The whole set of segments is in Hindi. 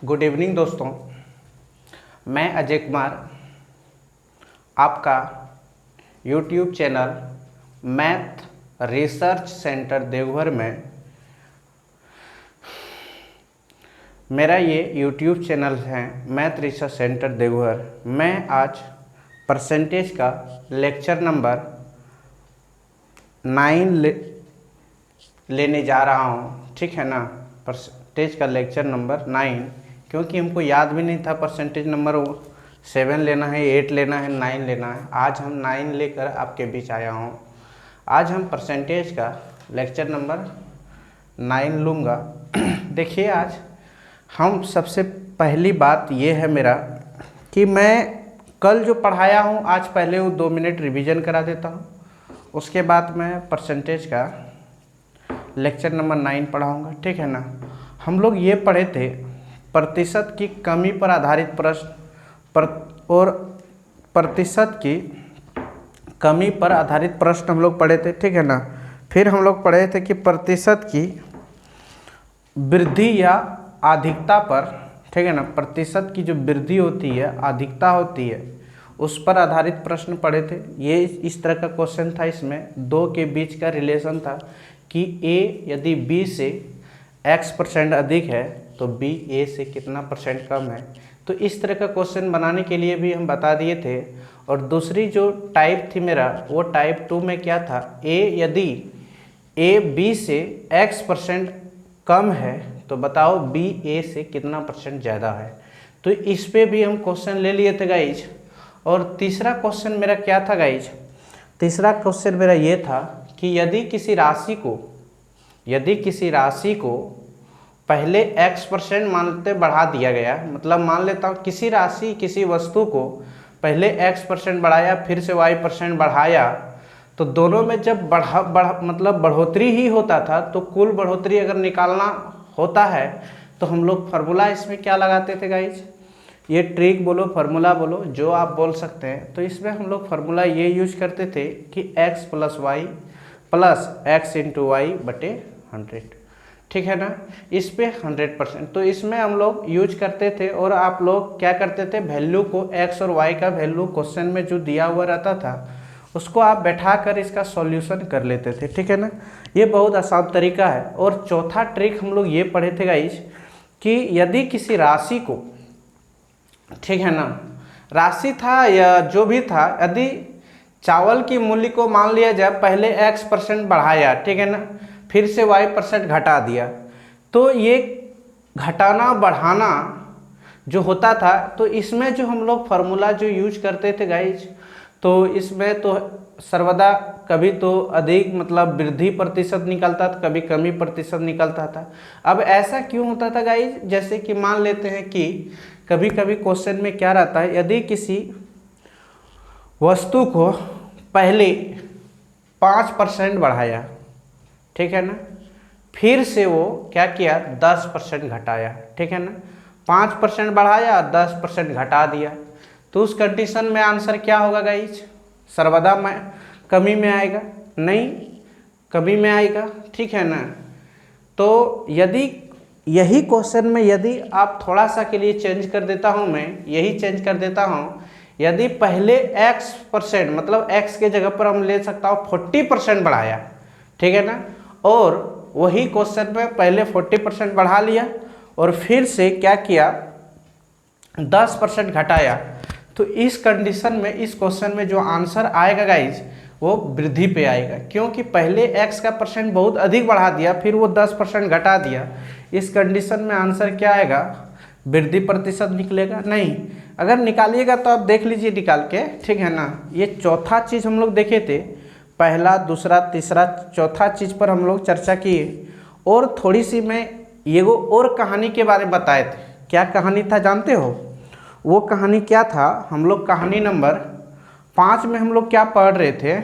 गुड इवनिंग दोस्तों, मैं अजय कुमार आपका YouTube channel math research centre Deoghar में मेरा ये यूट्यूब चैनल है मैथ रिसर्च सेंटर देवघर। मैं आज परसेंटेज का लेक्चर नंबर 9 लेने जा रहा हूँ, ठीक है ना। परसेंटेज का लेक्चर नंबर 9, क्योंकि हमको याद भी नहीं था परसेंटेज नंबर 7 लेना है, 8 लेना है, 9 लेना है। आज हम 9 लेकर आपके बीच आया हूँ। आज हम परसेंटेज का लेक्चर नंबर 9 लूँगा। देखिए, आज हम सबसे पहली बात ये है मेरा कि मैं कल जो पढ़ाया हूँ आज पहले वो 2 मिनट रिवीजन करा देता हूँ। उसके बाद मैं परसेंटेज का लेक्चर नंबर 9 पढ़ाऊँगा, ठीक है ना। हम लोग ये पढ़े थे प्रतिशत की कमी पर आधारित प्रश्न और प्रतिशत की कमी पर आधारित प्रश्न हम लोग पढ़े थे, ठीक है ना। फिर हम लोग पढ़े थे कि प्रतिशत की वृद्धि या अधिकता पर, ठीक है ना, प्रतिशत की जो वृद्धि होती है, अधिकता होती है, उस पर आधारित प्रश्न पढ़े थे। ये इस तरह का क्वेश्चन था। इसमें दो के बीच का रिलेशन था कि a यदि b से x% अधिक है तो b a से कितना % कम है। तो इस तरह का क्वेश्चन बनाने के लिए भी हम बता दिए थे। और दूसरी जो टाइप थी मेरा, वो टाइप 2 में क्या था, a यदि a b से x% कम है तो बताओ b a से कितना % ज़्यादा है। तो इस पे भी हम क्वेश्चन ले लिए थे गाइज। और तीसरा क्वेश्चन मेरा क्या था गाइज, तीसरा क्वेश्चन मेरा ये था कि यदि किसी राशि को पहले x% मानते बढ़ा दिया गया, मतलब मान लेता हूँ किसी वस्तु को पहले x% बढ़ाया फिर से y% बढ़ाया, तो दोनों में जब मतलब बढ़ोतरी ही होता था, तो कुल बढ़ोतरी अगर निकालना होता है तो हम लोग फार्मूला इसमें क्या लगाते थे गाइज, ये ट्रिक बोलो, फार्मूला बोलो, जो आप बोल सकते हैं। तो इसमें हम लोग फार्मूला ये यूज करते थे कि x + y + x × y बटे 100, ठीक है ना। इस पे 100%, तो इसमें हम लोग यूज करते थे। और आप लोग क्या करते थे, वैल्यू को x और y का वैल्यू क्वेश्चन में जो दिया हुआ रहता था उसको आप बैठा कर इसका सॉल्यूशन कर लेते थे, ठीक है ना। ये बहुत आसान तरीका है। और चौथा ट्रिक हम लोग ये पढ़े थे गाइज कि यदि किसी राशि को, ठीक है ना, राशि था या जो भी था, यदि चावल की मूल्य को मान लिया जाए पहले x% बढ़ाया, ठीक है ना, फिर से y% घटा दिया, तो ये घटाना बढ़ाना जो होता था, तो इसमें जो हम लोग फार्मूला जो यूज करते थे गाइज, तो इसमें तो सर्वदा कभी तो अधिक मतलब वृद्धि प्रतिशत निकलता था, कभी कमी प्रतिशत निकलता था। अब ऐसा क्यों होता था गाइज, जैसे कि मान लेते हैं कि कभी कभी क्वेश्चन में क्या रहता है, यदि किसी वस्तु को पहले 5% बढ़ाया, ठीक है ना, फिर से वो क्या किया 10% घटाया, ठीक है ना, 5% बढ़ाया 10% घटा दिया, तो उस कंडीशन में आंसर क्या होगा गाइज, सर्वदा में कमी में आएगा, नहीं कमी में आएगा, ठीक है ना। तो यदि यही क्वेश्चन में यदि आप थोड़ा सा के लिए चेंज कर देता हूँ, मैं यही चेंज कर देता हूँ, यदि पहले x% मतलब x के जगह पर हम ले सकता हूँ 40% बढ़ाया, ठीक है ना, और वही क्वेश्चन में पहले 40% बढ़ा लिया और फिर से क्या किया 10% घटाया, तो इस कंडीशन में इस क्वेश्चन में जो आंसर आएगा गाइज वो वृद्धि पे आएगा, क्योंकि पहले x का % बहुत अधिक बढ़ा दिया, फिर वो 10% घटा दिया। इस कंडीशन में आंसर क्या आएगा, वृद्धि प्रतिशत निकलेगा। नहीं, अगर निकालिएगा तो आप देख लीजिए निकाल के, ठीक है ना। ये चौथा चीज़ हम लोग देखे थे, पहला दूसरा तीसरा चौथा चीज़ पर हम लोग चर्चा किए। और थोड़ी सी मैं ये वो और कहानी के बारे में बताए थे। क्या कहानी था जानते हो, वो कहानी क्या था, हम लोग कहानी नंबर 5 में हम लोग क्या पढ़ रहे थे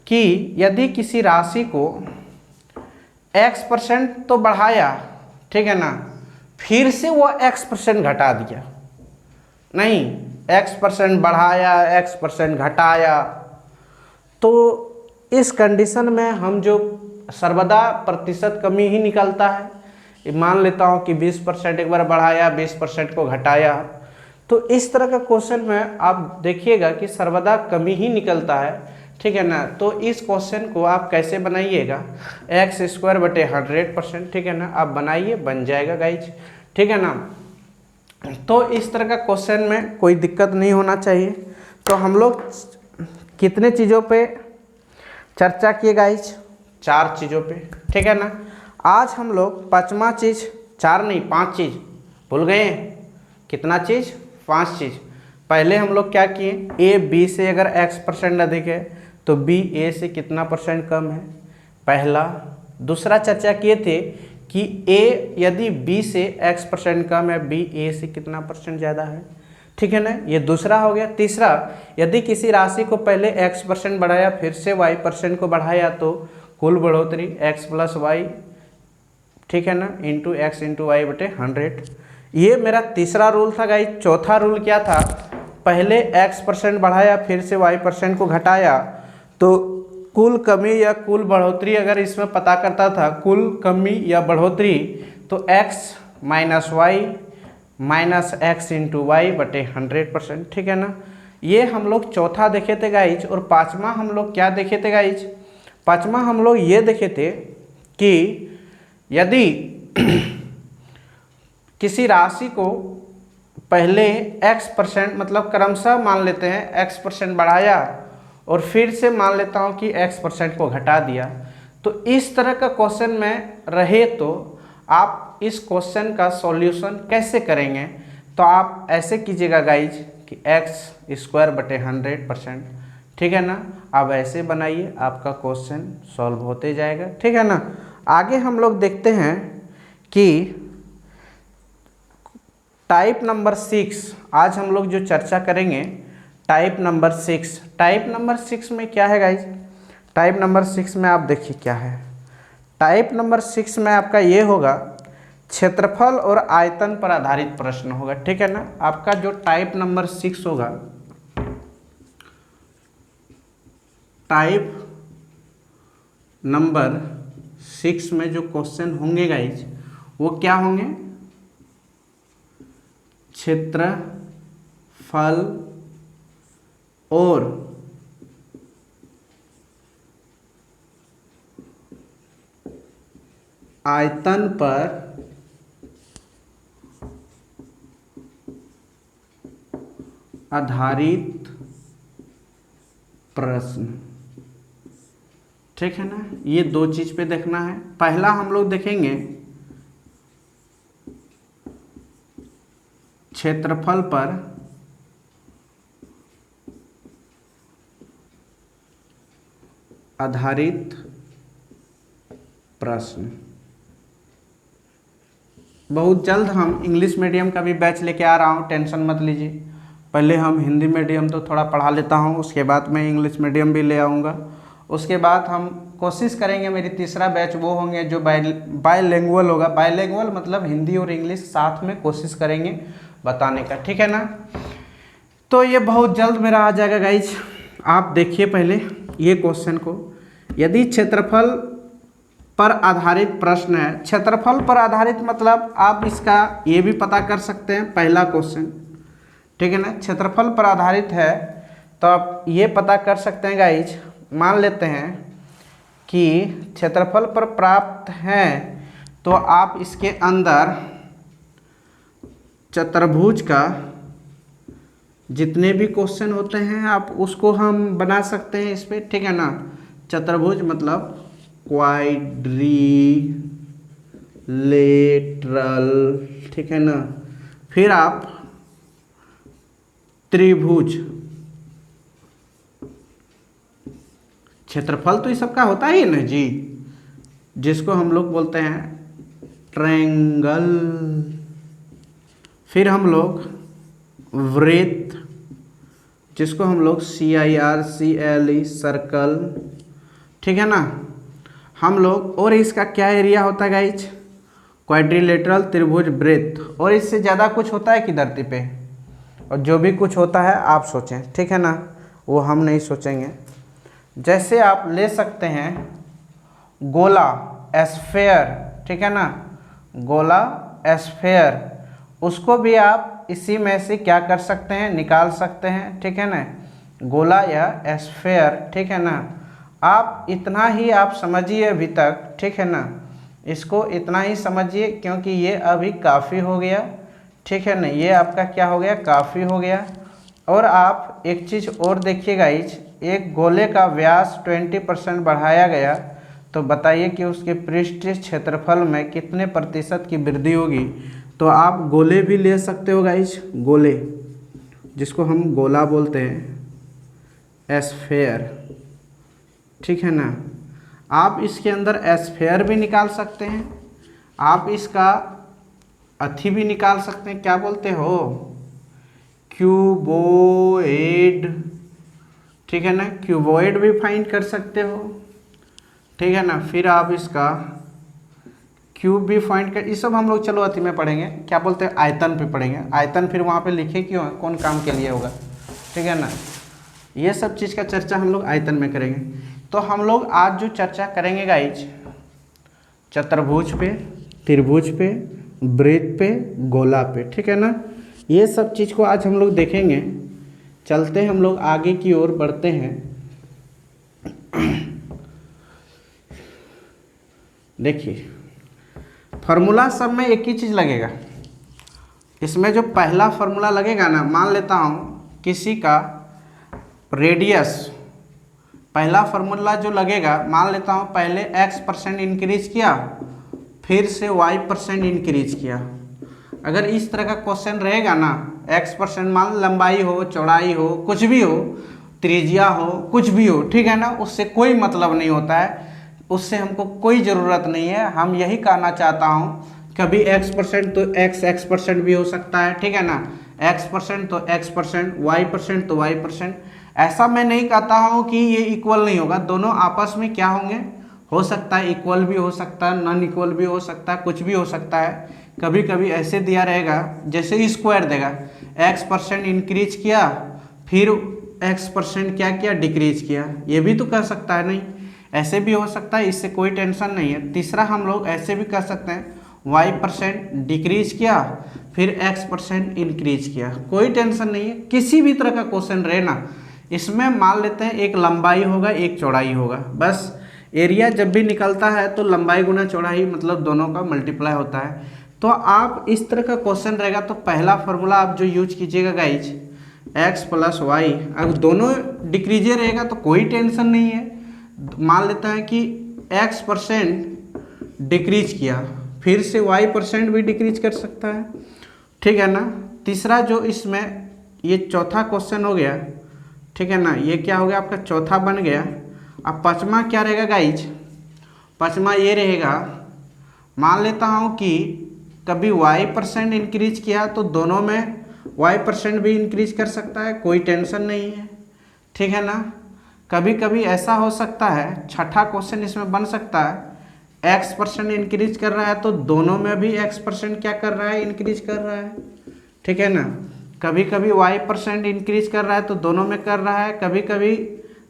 कि यदि किसी राशि को x% तो बढ़ाया, ठीक है ना, फिर से वो x% घटा दिया, नहीं x% बढ़ाया x% घटाया, तो इस कंडीशन में हम जो सर्वदा प्रतिशत कमी ही निकलता है। मान लेता हूँ कि 20% एक बार बढ़ाया, 20% को घटाया, तो इस तरह का क्वेश्चन में आप देखिएगा कि सर्वदा कमी ही निकलता है, ठीक है ना। तो इस क्वेश्चन को आप कैसे बनाइएगा, x² बटे 100%, ठीक है ना, आप बनाइए, बन जाएगा गाइज, ठीक है ना। तो इस तरह का क्वेश्चन में कोई दिक्कत नहीं होना चाहिए। तो हम लोग कितने चीज़ों पे चर्चा किए गाइज, 4 चीज़ों पे, ठीक है ना। आज हम लोग 5वां चीज़, 4 नहीं 5 चीज़ भूल गए हैं, कितना चीज़, 5 चीज़। पहले हम लोग क्या किए, ए बी से अगर x% अधिक है तो बी ए से कितना % कम है, पहला। दूसरा चर्चा किए थे कि ए यदि बी से x% कम है, बी ए से कितना % ज़्यादा है, ठीक है ना, ये दूसरा हो गया। तीसरा, यदि किसी राशि को पहले x% बढ़ाया फिर से y% को बढ़ाया तो कुल बढ़ोतरी x + y, ठीक है ना, इंटू x इंटू वाई बटे 100। ये मेरा तीसरा रूल था गाइस। चौथा रूल क्या था, पहले x% बढ़ाया फिर से y% को घटाया तो कुल कमी या कुल बढ़ोतरी अगर इसमें पता करता था, कुल कमी या बढ़ोतरी, तो x - y - x into Y बटे 100%, ठीक है ना। ये हम लोग चौथा देखे थे गाइज। और 5वां हम लोग क्या देखे थे गाइज, 5वां हम लोग ये देखे थे कि यदि किसी राशि को पहले x% मतलब क्रमशः मान लेते हैं x% बढ़ाया और फिर से मान लेता हूँ कि x% को घटा दिया, तो इस तरह का क्वेश्चन में रहे तो आप इस क्वेश्चन का सॉल्यूशन कैसे करेंगे। तो आप ऐसे कीजिएगा गाइज कि x² बटे 100%, ठीक है ना, आप ऐसे बनाइए, आपका क्वेश्चन सॉल्व होते जाएगा, ठीक है ना। आगे हम लोग देखते हैं कि टाइप नंबर 6, आज हम लोग जो चर्चा करेंगे टाइप नंबर 6। टाइप नंबर 6 में क्या है गाइज, टाइप नंबर 6 में आप देखिए क्या है। टाइप नंबर 6 में आपका ये होगा, क्षेत्रफल और आयतन पर आधारित प्रश्न होगा, ठीक है ना। आपका जो टाइप नंबर 6 होगा, टाइप नंबर 6 में जो क्वेश्चन होंगे गाइज वो क्या होंगे, क्षेत्रफल और आयतन पर आधारित प्रश्न, ठीक है ना। ये 2 चीज पे देखना है। पहला हम लोग देखेंगे क्षेत्रफल पर आधारित प्रश्न। बहुत जल्द हम इंग्लिश मीडियम का भी बैच लेके आ रहा हूँ, टेंशन मत लीजिए। पहले हम हिंदी मीडियम तो थोड़ा पढ़ा लेता हूँ, उसके बाद मैं इंग्लिश मीडियम भी ले आऊँगा। उसके बाद हम कोशिश करेंगे, मेरी तीसरा बैच वो होंगे जो बायलैंग्वेज होगा। बायलैंग्वेज मतलब हिंदी और इंग्लिश साथ में कोशिश करेंगे बताने का, ठीक है ना। तो ये बहुत जल्द मेरा आ जाएगा गाइज। आप देखिए पहले ये क्वेश्चन को, यदि क्षेत्रफल पर आधारित प्रश्न है। क्षेत्रफल पर आधारित मतलब आप इसका ये भी पता कर सकते हैं, पहला क्वेश्चन, ठीक है ना। क्षेत्रफल पर आधारित है तो आप ये पता कर सकते हैं गाइज, मान लेते हैं कि क्षेत्रफल पर प्राप्त है तो आप इसके अंदर चतुर्भुज का जितने भी क्वेश्चन होते हैं आप उसको हम बना सकते हैं इस पर, ठीक है ना। चतुर्भुज मतलब क्वाड्रिलेटरल, ठीक है ना। फिर आप त्रिभुज, क्षेत्रफल तो ये सबका होता ही है ना जी, जिसको हम लोग बोलते हैं ट्रायंगल। फिर हम लोग वृत्त, जिसको हम लोग CIRCLE सर्कल, ठीक है ना। हम लोग और इसका क्या एरिया होता है गाइज, क्वाड्रिलेटरल, त्रिभुज, वृत्त। और इससे ज़्यादा कुछ होता है कि धरती पे, और जो भी कुछ होता है आप सोचें, ठीक है ना, वो हम नहीं सोचेंगे। जैसे आप ले सकते हैं गोला, एस्फेयर, ठीक है ना, गोला, एस्फेयर, उसको भी आप इसी में से क्या कर सकते हैं, निकाल सकते हैं, ठीक है ना, गोला या एस्फेयर, ठीक है ना। आप इतना ही आप समझिए अभी तक, ठीक है ना, इसको इतना ही समझिए क्योंकि ये अभी काफ़ी हो गया, ठीक है ना, ये आपका क्या हो गया, काफ़ी हो गया। और आप एक चीज़ और देखिएगा, एक गोले का व्यास 20% बढ़ाया गया तो बताइए कि उसके पृष्ठीय क्षेत्रफल में कितने प्रतिशत की वृद्धि होगी। तो आप गोले भी ले सकते हो गाइज, गोले जिसको हम गोला बोलते हैं, एस्फेयर, ठीक है ना। आप इसके अंदर एस्फेयर भी निकाल सकते हैं, आप इसका अथी भी निकाल सकते हैं, क्या बोलते हो, क्यूबोइड, ठीक है ना, क्यूबोइड भी फाइंड कर सकते हो, ठीक है ना। फिर आप इसका क्यूब भी फाइंड कर, ये सब हम लोग चलो अथी में पढ़ेंगे, क्या बोलते हैं, आयतन पे पढ़ेंगे, आयतन फिर वहाँ पे लिखे क्यों है, कौन काम के लिए होगा, ठीक है ना। ये सब चीज़ का चर्चा हम लोग आयतन में करेंगे। तो हम लोग आज जो चर्चा करेंगे गाइज, चतुर्भुज पे, त्रिभुज पे, वृत्त पे, गोला पे, ठीक है ना, ये सब चीज़ को आज हम लोग देखेंगे। चलते हैं हम लोग आगे की ओर बढ़ते हैं। देखिए फार्मूला सब में एक ही चीज़ लगेगा, इसमें जो पहला फार्मूला लगेगा ना, मान लेता हूँ किसी का रेडियस, पहला फार्मूला जो लगेगा, मान लेता हूँ पहले x% इंक्रीज किया, फिर से y% इंक्रीज किया। अगर इस तरह का क्वेश्चन रहेगा ना, x% मान लंबाई हो, चौड़ाई हो, कुछ भी हो, त्रिज्या हो, कुछ भी हो, ठीक है ना, उससे कोई मतलब नहीं होता है, उससे हमको कोई ज़रूरत नहीं है। हम यही कहना चाहता हूँ, कभी x% तो x% भी हो सकता है, ठीक है ना, x% तो x%, y% तो y%। ऐसा मैं नहीं कहता हूँ कि ये इक्वल नहीं होगा, दोनों आपस में क्या होंगे, हो सकता है इक्वल भी हो सकता है, नॉन इक्वल भी हो सकता है, कुछ भी हो सकता है। कभी कभी ऐसे दिया रहेगा जैसे स्क्वायर देगा, x% इंक्रीज किया, फिर x% क्या किया, डिक्रीज किया, ये भी तो कर सकता है, नहीं ऐसे भी हो सकता है, इससे कोई टेंशन नहीं है। तीसरा हम लोग ऐसे भी कर सकते हैं, y% डिक्रीज किया, फिर x% इंक्रीज किया, कोई टेंशन नहीं है। किसी भी तरह का क्वेश्चन रहे ना, इसमें मान लेते हैं एक लंबाई होगा, एक चौड़ाई होगा, बस एरिया जब भी निकलता है तो लंबाई गुना चौड़ाई, मतलब दोनों का मल्टीप्लाई होता है। तो आप इस तरह का क्वेश्चन रहेगा तो पहला फार्मूला आप जो यूज कीजिएगा गाइज, x + y, अगर दोनों डिक्रीजे रहेगा तो कोई टेंशन नहीं है। मान लेता है कि x% डिक्रीज किया, फिर से y% भी डिक्रीज कर सकता है, ठीक है ना। तीसरा जो इसमें ये चौथा क्वेश्चन हो गया, ठीक है ना, ये क्या हो गया आपका, चौथा बन गया। अब पाँचवा क्या रहेगा गाइज, पाँचवा ये रहेगा, मान लेता हूँ कि कभी y% इंक्रीज किया तो दोनों में y% भी इंक्रीज कर सकता है, कोई टेंशन नहीं है, ठीक है ना। कभी कभी ऐसा हो सकता है, छठा क्वेश्चन इसमें बन सकता है, x% इंक्रीज कर रहा है तो दोनों में भी x% क्या कर रहा है, इंक्रीज कर रहा है, ठीक है ना। कभी कभी y% इंक्रीज कर रहा है तो दोनों में कर रहा है। कभी कभी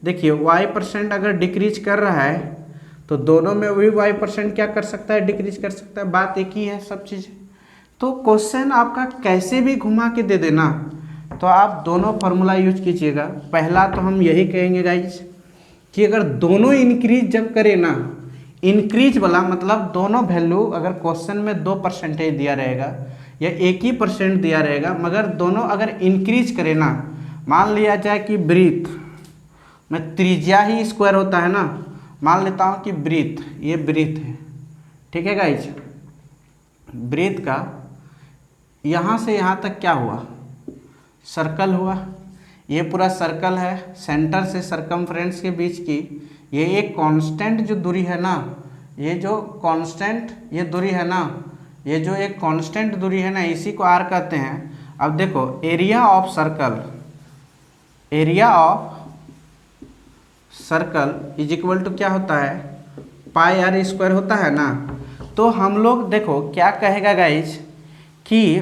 देखिए y% अगर डिक्रीज कर रहा है तो दोनों में भी y% क्या कर सकता है, डिक्रीज कर सकता है, बात एक ही है सब चीज़ें। तो क्वेश्चन आपका कैसे भी घुमा के दे देना, तो आप दोनों फार्मूला यूज कीजिएगा। पहला तो हम यही कहेंगे गाइज कि अगर दोनों इंक्रीज जब करें ना, इंक्रीज वाला मतलब दोनों वैल्यू, अगर क्वेश्चन में 2% दिया रहेगा या 1% दिया रहेगा, मगर दोनों अगर इंक्रीज करें ना, मान लिया जाए कि वृत्त में त्रिज्या ही स्क्वायर होता है ना, मान लेता हूँ कि वृत्त, ये वृत्त है, ठीक है गाइज, वृत्त का यहाँ से यहाँ तक क्या हुआ, सर्कल हुआ, ये पूरा सर्कल है, सेंटर से सरकमफ्रेंस के बीच की ये एक कांस्टेंट जो दूरी है ना, ये जो कांस्टेंट ये दूरी है ना, ये जो एक कांस्टेंट दूरी है ना, इसी को r कहते हैं। अब देखो area of circle, area of circle is equal to क्या होता है, πr² होता है ना। तो हम लोग देखो क्या कहेगा गाइज कि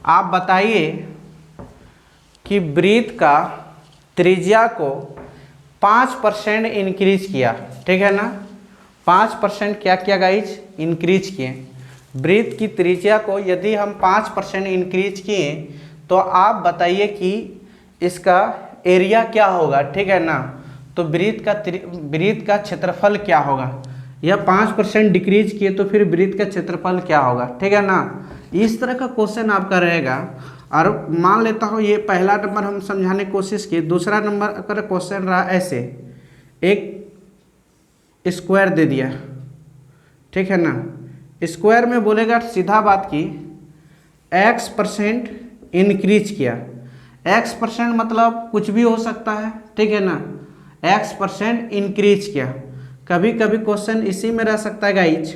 आप बताइए कि वृत्त का त्रिज्या को 5% इंक्रीज किया, ठीक है ना, 5% क्या किया गाइज, इंक्रीज किए। वृत्त की त्रिज्या को यदि हम 5% इंक्रीज किए तो आप बताइए कि इसका एरिया क्या होगा, ठीक है ना। तो वृत्त का क्षेत्रफल क्या होगा, या 5% डिक्रीज किए तो फिर वृत्त का क्षेत्रफल क्या होगा, ठीक है ना। इस तरह का क्वेश्चन आपका रहेगा। और मान लेता हूँ ये पहला नंबर हम समझाने की कोशिश की, दूसरा नंबर अगर क्वेश्चन रहा ऐसे, एक स्क्वायर दे दिया, ठीक है ना, स्क्वायर में बोलेगा सीधा बात की x% इंक्रीज किया। x% मतलब कुछ भी हो सकता है, ठीक है ना, x% इंक्रीज किया। कभी कभी क्वेश्चन इसी में रह सकता है गाइज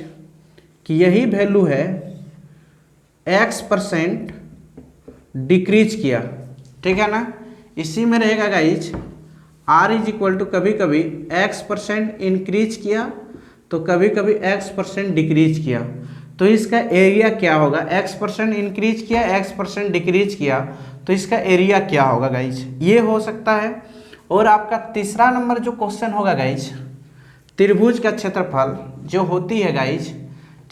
कि यही वैल्यू है x% डिक्रीज किया, ठीक है ना, इसी में रहेगा guys r is equal to कभी कभी x% इंक्रीज किया तो कभी कभी x% डिक्रीज किया। तो इसका एरिया क्या होगा, x% इंक्रीज किया, x% डिक्रीज किया, तो इसका एरिया क्या होगा गाइज, ये हो सकता है। और आपका तीसरा नंबर जो क्वेश्चन होगा गाइज, त्रिभुज का क्षेत्रफल जो होती है गाइज,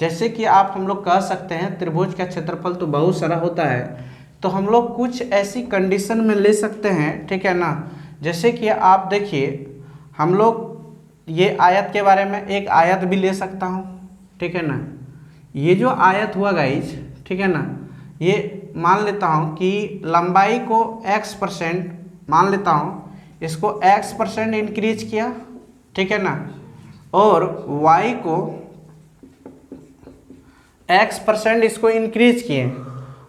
जैसे कि आप हम लोग कह सकते हैं त्रिभुज का क्षेत्रफल तो बहुत सारा होता है, तो हम लोग कुछ ऐसी कंडीशन में ले सकते हैं, ठीक है ना। जैसे कि आप देखिए, हम लोग ये आयत के बारे में एक आयत भी ले सकता हूँ, ठीक है ना। ये जो आयत हुआ गाइज, ठीक है ना, ये मान लेता हूँ कि लंबाई को x% मान लेता हूँ, इसको x% इंक्रीज किया, ठीक है ना, और y को x% इसको इंक्रीज किए,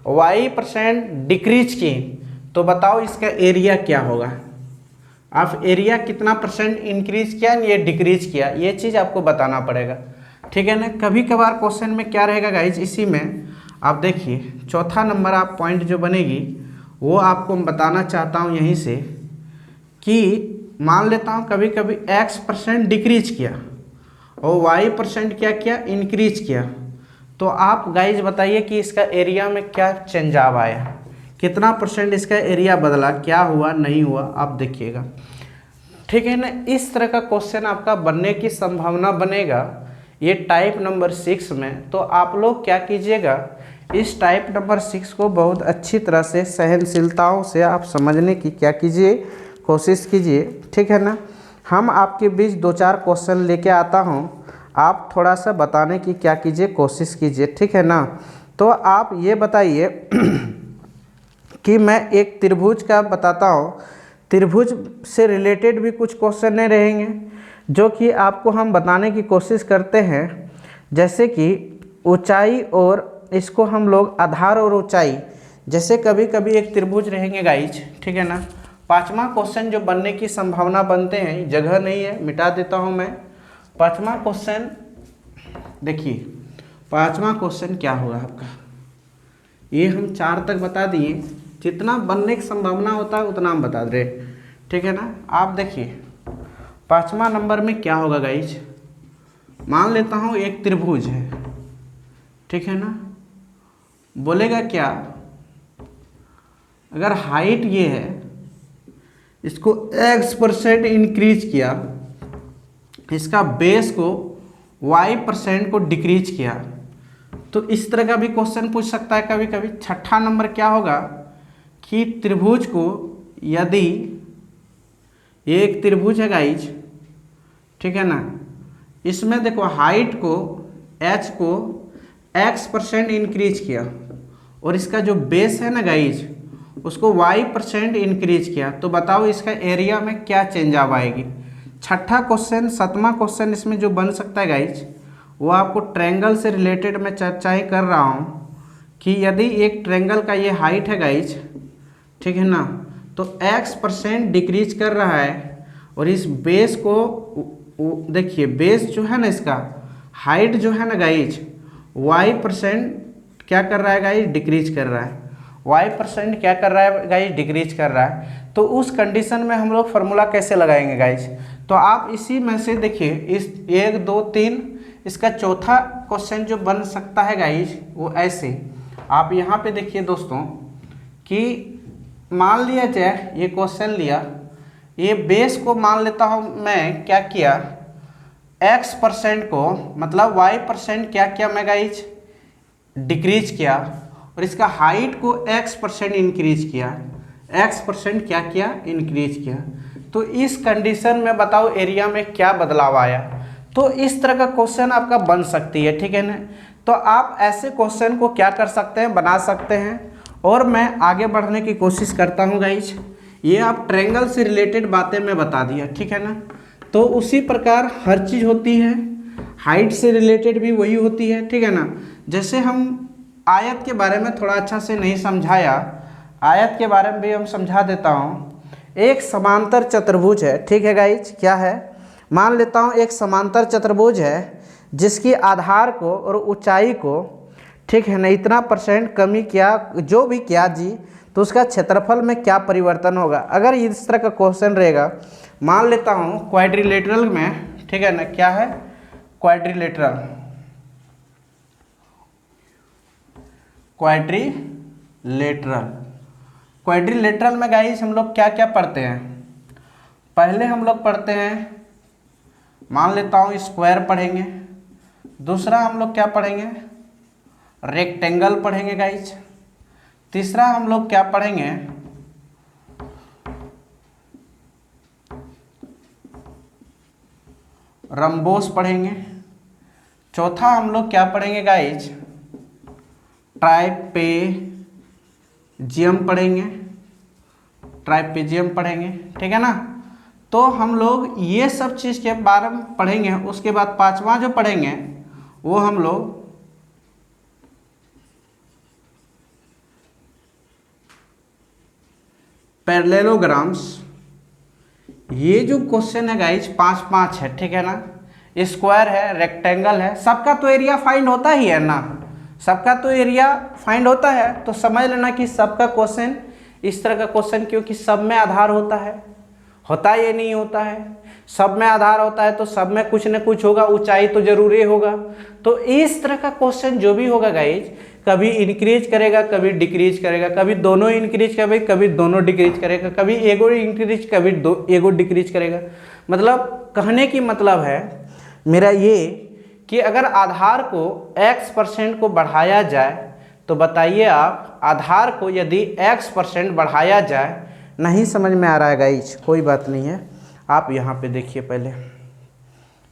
y% डिक्रीज किए, तो बताओ इसका एरिया क्या होगा। आप एरिया कितना परसेंट इंक्रीज किया ये डिक्रीज किया, ये चीज़ आपको बताना पड़ेगा, ठीक है ना। कभी कभार क्वेश्चन में क्या रहेगा गाइज, इसी में आप देखिए चौथा नंबर आप पॉइंट जो बनेगी वो आपको बताना चाहता हूँ यहीं से कि मान लेता हूँ कभी कभी x% डिक्रीज किया और y% क्या किया, इंक्रीज किया। तो आप गाइज बताइए कि इसका एरिया में क्या चेंजाव आया, कितना परसेंट इसका एरिया बदला, क्या हुआ नहीं हुआ, आप देखिएगा, ठीक है ना। इस तरह का क्वेश्चन आपका बनने की संभावना बनेगा ये टाइप नंबर 6 में। तो आप लोग क्या कीजिएगा, इस टाइप नंबर 6 को बहुत अच्छी तरह से सहनशीलताओं से आप समझने की क्या कीजिए, कोशिश कीजिए, ठीक है ना। हम आपके बीच 2-4 क्वेश्चन लेके आता हूँ, आप थोड़ा सा बताने की क्या कीजिए, कोशिश कीजिए, ठीक है ना। तो आप ये बताइए कि मैं एक त्रिभुज का बताता हूँ, त्रिभुज से रिलेटेड भी कुछ क्वेश्चन नहीं रहेंगे जो कि आपको हम बताने की कोशिश करते हैं। जैसे कि ऊंचाई और इसको हम लोग आधार और ऊंचाई, जैसे कभी कभी एक त्रिभुज रहेंगे गाइज, ठीक है ना। 5वां क्वेश्चन जो बनने की संभावना बनते हैं, जगह नहीं है मिटा देता हूँ मैं। 5वां क्वेश्चन देखिए, 5वां क्वेश्चन क्या होगा आपका, ये हम 4 तक बता दिए, जितना बनने की संभावना होता है उतना हम बता दे, ठीक है ना। आप देखिए 5वां नंबर में क्या होगा गाइज, मान लेता हूँ एक त्रिभुज है, ठीक है ना, बोलेगा क्या, अगर हाइट ये है, इसको x% इंक्रीज किया, इसका बेस को y% को डिक्रीज किया, तो इस तरह का भी क्वेश्चन पूछ सकता है कभी कभी। 6ठा नंबर क्या होगा कि त्रिभुज को यदि ये एक त्रिभुज है गाइज, ठीक है ना, इसमें देखो हाइट को h को x% इंक्रीज किया और इसका जो बेस है ना गाइज उसको y% इंक्रीज किया, तो बताओ इसका एरिया में क्या चेंजाव आएगी। 6ठा क्वेश्चन, 7वां क्वेश्चन इसमें जो बन सकता है गाइज, वो आपको ट्रायंगल से रिलेटेड मैं चर्चा ही कर रहा हूँ कि यदि एक ट्रायंगल का ये हाइट है गाइज, ठीक है ना, तो x% डिक्रीज कर रहा है और इस बेस को देखिए, बेस जो है ना, इसका हाइट जो है ना गाइज, y% क्या कर रहा है गाइज, डिक्रीज कर रहा है, y% क्या कर रहा है गाइज, डिक्रीज कर रहा है। तो उस कंडीशन में हम लोग फार्मूला कैसे लगाएंगे गाइज, तो आप इसी में से देखिए, इस 1 2 3 इसका चौथा क्वेश्चन जो बन सकता है गाइज वो ऐसे, आप यहाँ पे देखिए दोस्तों कि मान लिया जाए ये क्वेश्चन लिया, ये बेस को मान लेता हूँ मैं, क्या किया, x% को मतलब y% क्या किया मैं गाइज, डिक्रीज किया, और इसका हाइट को x% इंक्रीज किया, x% क्या किया, इंक्रीज किया। तो इस कंडीशन में बताओ एरिया में क्या बदलाव आया। तो इस तरह का क्वेश्चन आपका बन सकती है, ठीक है ना। तो आप ऐसे क्वेश्चन को क्या कर सकते हैं, बना सकते हैं। और मैं आगे बढ़ने की कोशिश करता हूँ गाइज। ये आप ट्रायंगल से रिलेटेड बातें मैं बता दिया, ठीक है ना। तो उसी प्रकार हर चीज़ होती है, हाइट से रिलेटेड भी वही होती है, ठीक है ना। जैसे हम आयत के बारे में थोड़ा अच्छा से नहीं समझाया, आयत के बारे में भी हम समझा देता हूँ। एक समांतर चतुर्भुज है, ठीक है गाइज, क्या है, मान लेता हूँ एक समांतर चतुर्भुज है जिसकी आधार को और ऊंचाई को, ठीक है ना, इतना % कमी किया, जो भी किया जी, तो उसका क्षेत्रफल में क्या परिवर्तन होगा। अगर इस तरह का क्वेश्चन रहेगा, मान लेता हूँ क्वाड्रिलेटरल में, ठीक है ना, क्या है, क्वाड्रिलेटरल, क्वाड्रिलेटरल, क्वाड्रिलेटरल में गाइस हम लोग क्या क्या पढ़ते हैं। पहले हम लोग पढ़ते हैं, मान लेता हूँ स्क्वायर पढ़ेंगे, दूसरा हम लोग क्या पढ़ेंगे, रेक्टेंगल पढ़ेंगे गाइस, तीसरा हम लोग क्या पढ़ेंगे, रम्बोस पढ़ेंगे, चौथा हम लोग क्या पढ़ेंगे गाइस, ट्राइपेजियम पढ़ेंगे, ट्राइपेजियम पढ़ेंगे, ठीक है ना। तो हम लोग ये सब चीज़ के बारे में पढ़ेंगे। उसके बाद पांचवा जो पढ़ेंगे वो हम लोग पैरेललोग्राम्स। ये जो क्वेश्चन है गाइज 5 है, ठीक है ना। स्क्वायर है, रेक्टेंगल है, सबका तो एरिया फाइंड होता ही है ना, सबका तो एरिया फाइंड होता है। तो समझ लेना कि सबका क्वेश्चन इस तरह का क्वेश्चन, क्योंकि सब में आधार होता है, होता ये नहीं होता है, सब में आधार होता है तो सब में कुछ न कुछ होगा, ऊंचाई तो जरूरी होगा। तो इस तरह का क्वेश्चन जो भी होगा गाइज, कभी इंक्रीज करेगा, कभी डिक्रीज करेगा, कभी दोनों इंक्रीज करेगा, कभी दोनों डिक्रीज करेगा, कभी एगो इंक्रीज, कभी एगो डिक्रीज करेगा। मतलब कहने की मतलब है मेरा ये कि अगर आधार को x% को बढ़ाया जाए, तो बताइए आप, आधार को यदि x% बढ़ाया जाए, नहीं समझ में आ रहा है गाइज, कोई बात नहीं है, आप यहाँ पे देखिए। पहले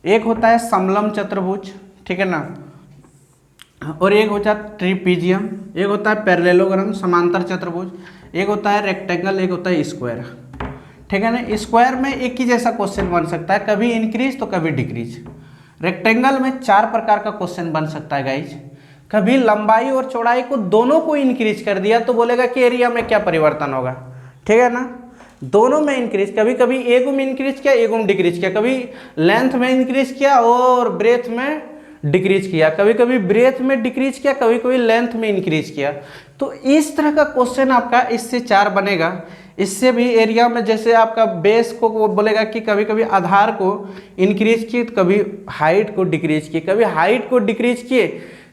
एक होता है समलम चतुर्भुज, ठीक है ना, और एक होता है ट्रिपीजियम, एक होता है पैरेललोग्राम समांतर चतुर्भुज, एक होता है रेक्टेंगल, एक होता है स्क्वायर, ठीक है ना। स्क्वायर में एक ही जैसा क्वेश्चन बन सकता है, कभी इंक्रीज तो कभी डिक्रीज। रेक्टेंगल में 4 प्रकार का क्वेश्चन बन सकता है गाइज। कभी लंबाई और चौड़ाई को दोनों को इंक्रीज कर दिया तो बोलेगा कि एरिया में क्या परिवर्तन होगा, ठीक है ना। दोनों में इंक्रीज, कभी कभी एगो में इंक्रीज किया, एगो में डिक्रीज किया, कभी लेंथ में इंक्रीज किया और ब्रेथ में डिक्रीज किया, कभी कभी ब्रेथ में डिक्रीज किया, कभी कभी लेंथ में इंक्रीज किया। तो इस तरह का क्वेश्चन आपका इससे 4 बनेगा। इससे भी एरिया में जैसे आपका बेस को वो बोलेगा कि कभी कभी आधार को इंक्रीज किए, कभी हाइट को डिक्रीज किए, कभी हाइट को डिक्रीज किए,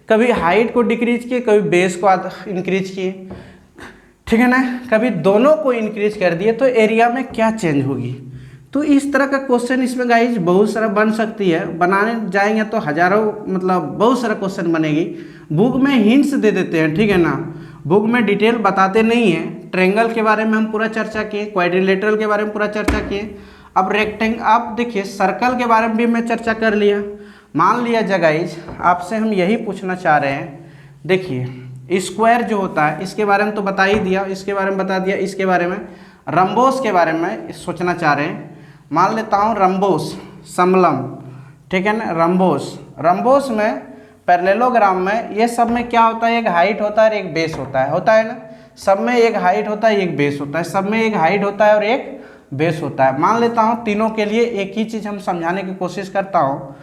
कभी हाइट को डिक्रीज किए, कभी बेस को इंक्रीज किए, ठीक है ना, कभी दोनों को इंक्रीज कर दिए, तो एरिया में क्या चेंज होगी। तो इस तरह का क्वेश्चन इसमें गाइज बहुत सारा बन सकती है। बनाने जाएंगे तो हजारों, मतलब बहुत सारा क्वेश्चन बनेगी। बुक में हिंट्स दे देते हैं, ठीक है ना, बुक में डिटेल बताते नहीं हैं। ट्रायंगल के बारे में हम पूरा चर्चा किए, क्वाड्रिलेटरल के बारे में पूरा चर्चा किए। अब रेक्टेंगल, आप देखिए सर्कल के बारे में भी मैं चर्चा कर लिया। मान लिया जाए गाइज, आपसे हम यही पूछना चाह रहे हैं, देखिए स्क्वायर जो होता है इसके बारे में तो बता ही दिया, इसके बारे में बता दिया, इसके बारे में रम्बोस के बारे में सोचना चाह रहे हैं। मान लेता हूँ रम्बोस, समलम, ठीक है ना, रम्बोस में पैरेललोग्राम में ये सब में क्या होता है, एक हाइट होता है और एक बेस होता है ना, सब में एक हाइट होता है, एक बेस होता है, सब में एक हाइट होता है और एक बेस होता है। मान लेता हूँ तीनों के लिए एक ही चीज़ हम समझाने की कोशिश करता हूँ।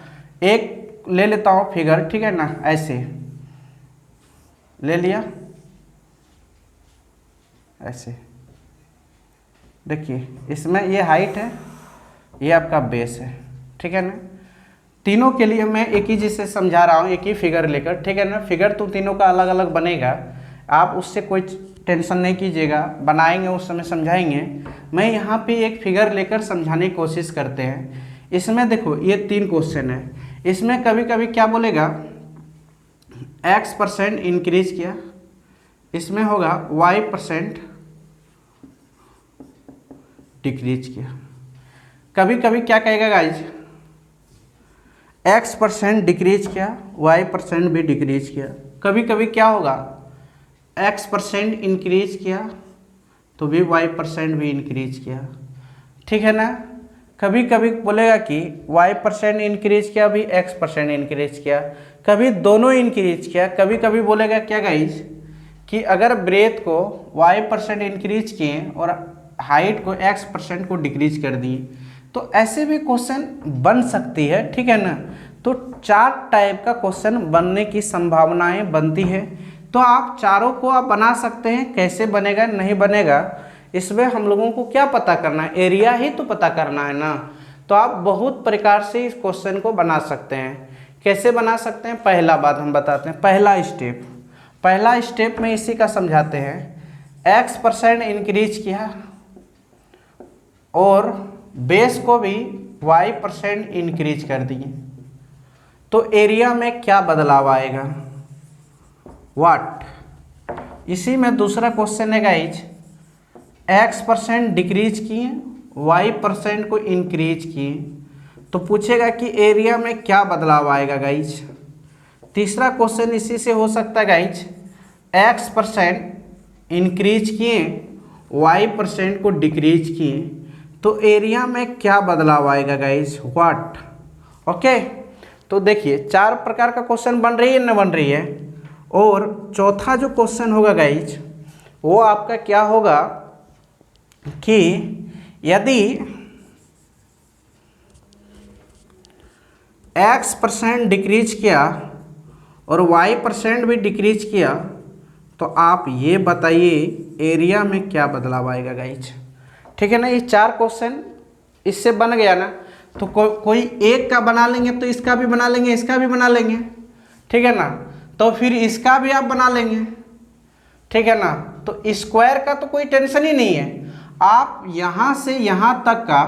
एक ले लेता हूँ फिगर, ठीक है ना, ऐसे ले लिया, ऐसे देखिए, इसमें ये हाइट है, ये आपका बेस है, ठीक है ना। तीनों के लिए मैं एक ही चीज़ से समझा रहा हूँ, एक ही फिगर लेकर, ठीक है ना। फिगर तो तीनों का अलग अलग बनेगा, आप उससे कोई टेंशन नहीं कीजिएगा, बनाएंगे उस समय समझाएंगे। मैं यहाँ पे एक फिगर लेकर समझाने की कोशिश करते हैं। इसमें देखो ये 3 क्वेश्चन है, इसमें कभी कभी क्या बोलेगा x% इंक्रीज किया, इसमें होगा y% डिक्रीज किया। कभी कभी क्या कहेगा गाइज x% डिक्रीज किया, y% भी डिक्रीज किया। कभी कभी क्या होगा x% इंक्रीज किया तो भी y% भी इंक्रीज किया, ठीक है ना। कभी कभी बोलेगा कि y% इंक्रीज किया भी x% इंक्रीज किया, कभी दोनों इंक्रीज किया। कभी कभी बोलेगा क्या गाइज कि अगर ब्रेथ को y% इंक्रीज किए और हाइट को x% को डिक्रीज कर दिए, तो ऐसे भी क्वेश्चन बन सकती है, ठीक है ना। तो 4 टाइप का क्वेश्चन बनने की संभावनाएं बनती है। तो आप चारों को आप बना सकते हैं। कैसे बनेगा नहीं बनेगा इसमें हम लोगों को क्या पता करना है, एरिया ही तो पता करना है ना। तो आप बहुत प्रकार से इस क्वेश्चन को बना सकते हैं। कैसे बना सकते हैं, पहला बात हम बताते हैं। पहला स्टेप में इसी का समझाते हैं। x% इंक्रीज किया और बेस को भी y% इंक्रीज कर दिए, तो एरिया में क्या बदलाव आएगा, व्हाट। इसी में दूसरा क्वेश्चन है गाइज, x% डिक्रीज किए, y% को इंक्रीज किए, तो पूछेगा कि एरिया में क्या बदलाव आएगा गाइज। तीसरा क्वेश्चन इसी से हो सकता है गाइज, x% इंक्रीज किए, y% को डिक्रीज किए, तो एरिया में क्या बदलाव आएगा गाइज, व्हाट। ओके, तो देखिए 4 प्रकार का क्वेश्चन बन रही है न बन रही है। और चौथा जो क्वेश्चन होगा गाइज वो आपका क्या होगा कि यदि x% डिक्रीज किया और y% भी डिक्रीज किया, तो आप ये बताइए एरिया में क्या बदलाव आएगा गाइज, ठीक है ना। ये 4 क्वेश्चन इससे बन गया ना। तो कोई एक का बना लेंगे तो इसका भी बना लेंगे, इसका भी बना लेंगे, ठीक है ना। तो फिर इसका भी आप बना लेंगे, ठीक है ना। तो स्क्वायर का तो कोई टेंशन ही नहीं है। आप यहाँ से यहाँ तक का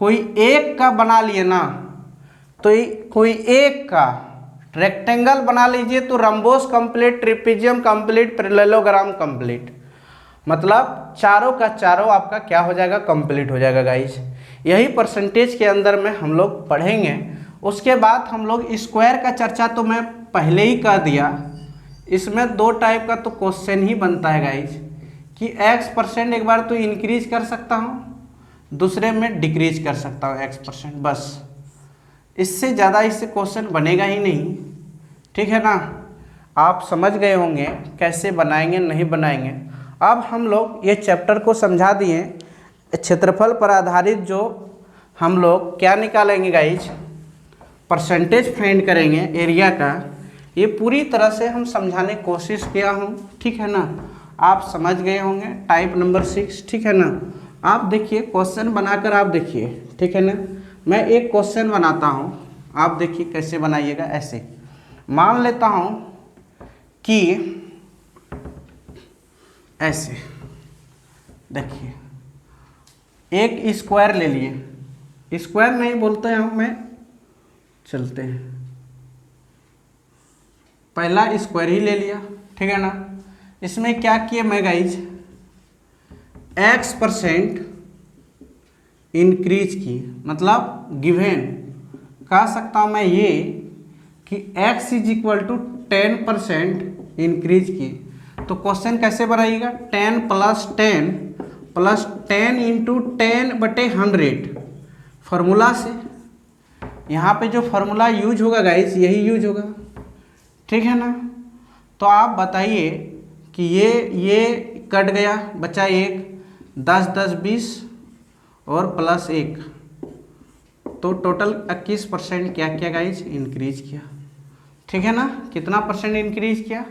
कोई एक का बना लिए ना, तो कोई एक का रेक्टेंगल बना लीजिए तो rhombus complete, trapezium complete, parallelogram complete, मतलब चारों का चारों आपका क्या हो जाएगा, कंप्लीट हो जाएगा गाइस। यही परसेंटेज के अंदर में हम लोग पढ़ेंगे। उसके बाद हम लोग स्क्वायर का चर्चा तो मैं पहले ही कर दिया। इसमें 2 टाइप का तो क्वेश्चन ही बनता है गाइस कि x% एक बार तो इंक्रीज कर सकता हूँ, दूसरे में डिक्रीज कर सकता हूँ x%, बस। इससे ज़्यादा इससे क्वेश्चन बनेगा ही नहीं, ठीक है ना। आप समझ गए होंगे कैसे बनाएंगे नहीं बनाएंगे। अब हम लोग ये चैप्टर को समझा दिए। क्षेत्रफल पर आधारित जो हम लोग क्या निकालेंगे गाइज, परसेंटेज फाइंड करेंगे एरिया का। ये पूरी तरह से हम समझाने की कोशिश किया हूँ, ठीक है ना। आप समझ गए होंगे टाइप नंबर 6, ठीक है ना। आप देखिए क्वेश्चन बनाकर आप देखिए, ठीक है ना। मैं एक क्वेश्चन बनाता हूँ, आप देखिए कैसे बनाइएगा। ऐसे मान लेता हूँ कि ऐसे देखिए एक स्क्वायर ले लिए, स्क्वायर नहीं बोलते हैं मैं, चलते हैं पहला स्क्वायर ही ले लिया, ठीक है ना। इसमें क्या किए मैं गाइज, x% इंक्रीज की, मतलब गिवन कह सकता हूँ मैं ये कि x = 10% इंक्रीज की। तो क्वेश्चन कैसे बनाइएगा, 10 + 10 + 10 × 10/100 फार्मूला से। यहाँ पे जो फार्मूला यूज होगा गाइस यही यूज होगा, ठीक है ना। तो आप बताइए कि ये कट गया, बचा 1, 10 10 20 और +1, तो टोटल 21% क्या किया गाइस, इंक्रीज किया, ठीक है ना। कितना परसेंट इंक्रीज किया,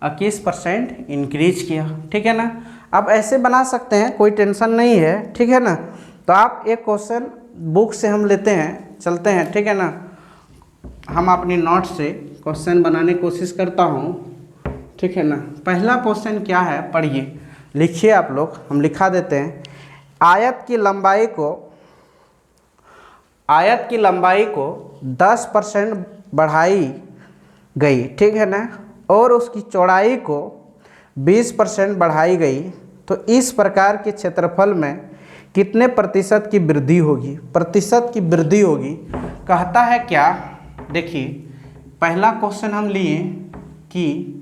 21% इंक्रीज किया, ठीक है ना। आप ऐसे बना सकते हैं, कोई टेंशन नहीं है, ठीक है ना। तो आप एक क्वेश्चन बुक से हम लेते हैं, चलते हैं, ठीक है ना। हम अपनी नोट से क्वेश्चन बनाने की कोशिश करता हूँ, ठीक है ना। पहला क्वेश्चन क्या है पढ़िए, लिखिए आप लोग, हम लिखा देते हैं। आयत की लंबाई को 10% बढ़ाई गई, ठीक है ना, और उसकी चौड़ाई को 20% बढ़ाई गई, तो इस प्रकार के क्षेत्रफल में कितने प्रतिशत की वृद्धि होगी? प्रतिशत की वृद्धि होगी कहता है क्या? देखिए पहला क्वेश्चन हम लिए कि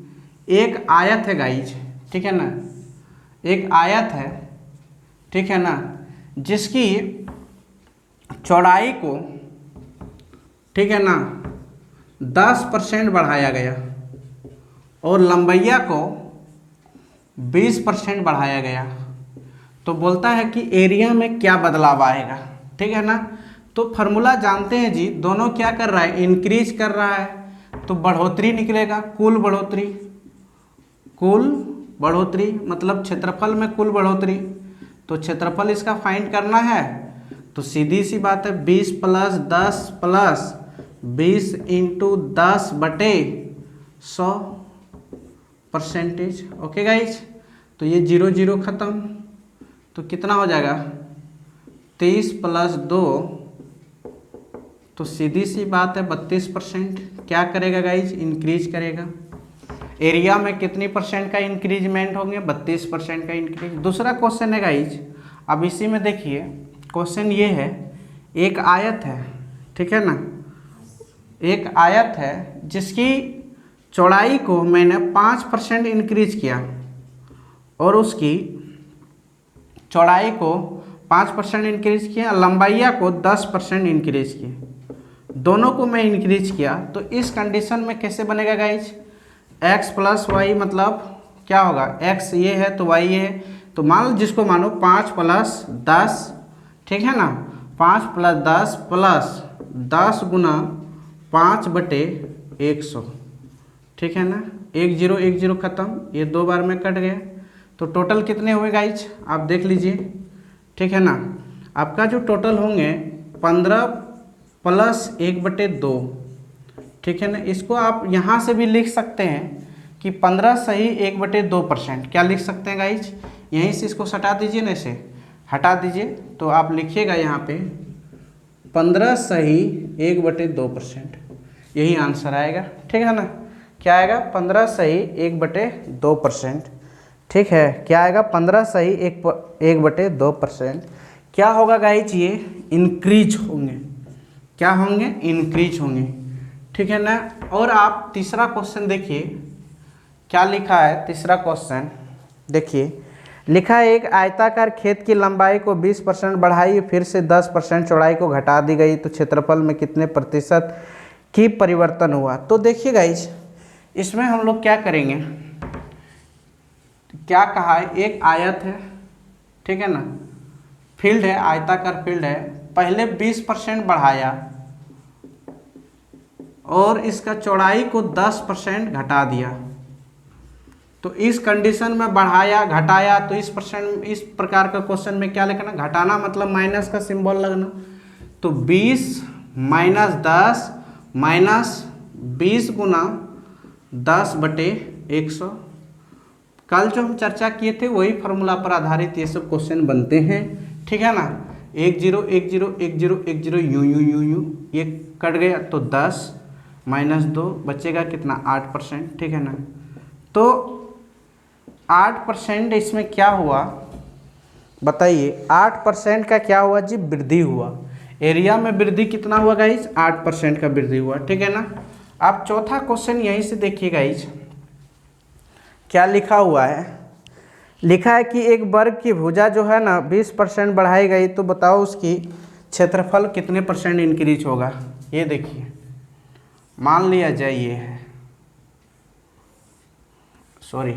एक आयत है गाइज, ठीक है ना, एक आयत है, ठीक है ना, जिसकी चौड़ाई को, ठीक है ना, 10% बढ़ाया गया और लंबाइया को 20% बढ़ाया गया, तो बोलता है कि एरिया में क्या बदलाव आएगा, ठीक है ना। तो फार्मूला जानते हैं जी, दोनों क्या कर रहा है? इंक्रीज कर रहा है, तो बढ़ोतरी निकलेगा, कुल बढ़ोतरी मतलब क्षेत्रफल में कुल बढ़ोतरी। तो क्षेत्रफल इसका फाइंड करना है, तो सीधी सी बात है 20 + 10 + 20 × 10/100%। ओके गाइज, तो ये 0 0 खत्म, तो कितना हो जाएगा? 23 + 2, तो सीधी सी बात है 32%। क्या करेगा गाइज? इंक्रीज करेगा। एरिया में कितनी परसेंट का इंक्रीजमेंट होंगे? 32% का इंक्रीज। दूसरा क्वेश्चन है गाइज, अब इसी में देखिए क्वेश्चन ये है, एक आयत है, ठीक है ना, एक आयत है जिसकी चौड़ाई को मैंने 5% इंक्रीज किया और उसकी चौड़ाई को 5% इंक्रीज किया, लंबाइया को 10% इंक्रीज किया, दोनों को मैं इंक्रीज किया, तो इस कंडीशन में कैसे बनेगा गाइज? x + y मतलब क्या होगा? x ये है तो y ये है, तो मान लो जिसको मानो 5 + 10, ठीक है ना, 5 + 10 + 10 × 5/100, ठीक है ना। 1 0 1 0 खत्म, ये 2 बार में कट गया, तो टोटल कितने हुए गाइज? आप देख लीजिए, ठीक है ना। आपका जो टोटल होंगे 15 + 1/2, ठीक है ना। इसको आप यहाँ से भी लिख सकते हैं कि 15 सही 1/2%। क्या लिख सकते हैं गाइज? यहीं से इसको हटा दीजिए ना, इसे हटा दीजिए, तो आप लिखिएगा यहाँ पे 15 सही 1/2%, यही आंसर आएगा, ठीक है ना। क्या आएगा? 15 सही 1/2%, ठीक है। क्या आएगा? 15 सही 1/2%। क्या होगा गाइज? ये इंक्रीज होंगे। क्या होंगे? इंक्रीज होंगे, ठीक है ना। और आप तीसरा क्वेश्चन देखिए क्या लिखा है। तीसरा क्वेश्चन देखिए, लिखा है एक आयताकार खेत की लंबाई को 20% बढ़ाई, फिर से 10% चौड़ाई को घटा दी गई, तो क्षेत्रफल में कितने प्रतिशत की परिवर्तन हुआ? तो देखिए गाइज, इसमें हम लोग क्या करेंगे, क्या कहा है, एक आयत है, ठीक है ना, फील्ड है, आयताकार फील्ड है, पहले 20% बढ़ाया और इसका चौड़ाई को 10% घटा दिया, तो इस कंडीशन में बढ़ाया घटाया, तो इस प्रकार का क्वेश्चन में क्या लिखना? घटाना मतलब माइनस का सिंबल लगना, तो 20 - 10 - 20 × 10/100। कल जो हम चर्चा किए थे वही फार्मूला पर आधारित ये सब क्वेश्चन बनते हैं, ठीक है ना। 1 0 1 0 1 0 1 0 यूं ये कट गया, तो 10 - 2 बचेगा कितना? 8%, ठीक है ना। तो 8% इसमें क्या हुआ बताइए? 8% का क्या हुआ जी? वृद्धि हुआ। एरिया में वृद्धि कितना हुआ गाइज? 8% का वृद्धि हुआ, ठीक है ना। आप चौथा क्वेश्चन यहीं से देखिए गाइज, क्या लिखा हुआ है। लिखा है कि एक वर्ग की भुजा जो है ना 20% बढ़ाई गई, तो बताओ उसकी क्षेत्रफल कितने % इंक्रीज होगा? ये देखिए, मान लिया जाए ये है, सॉरी,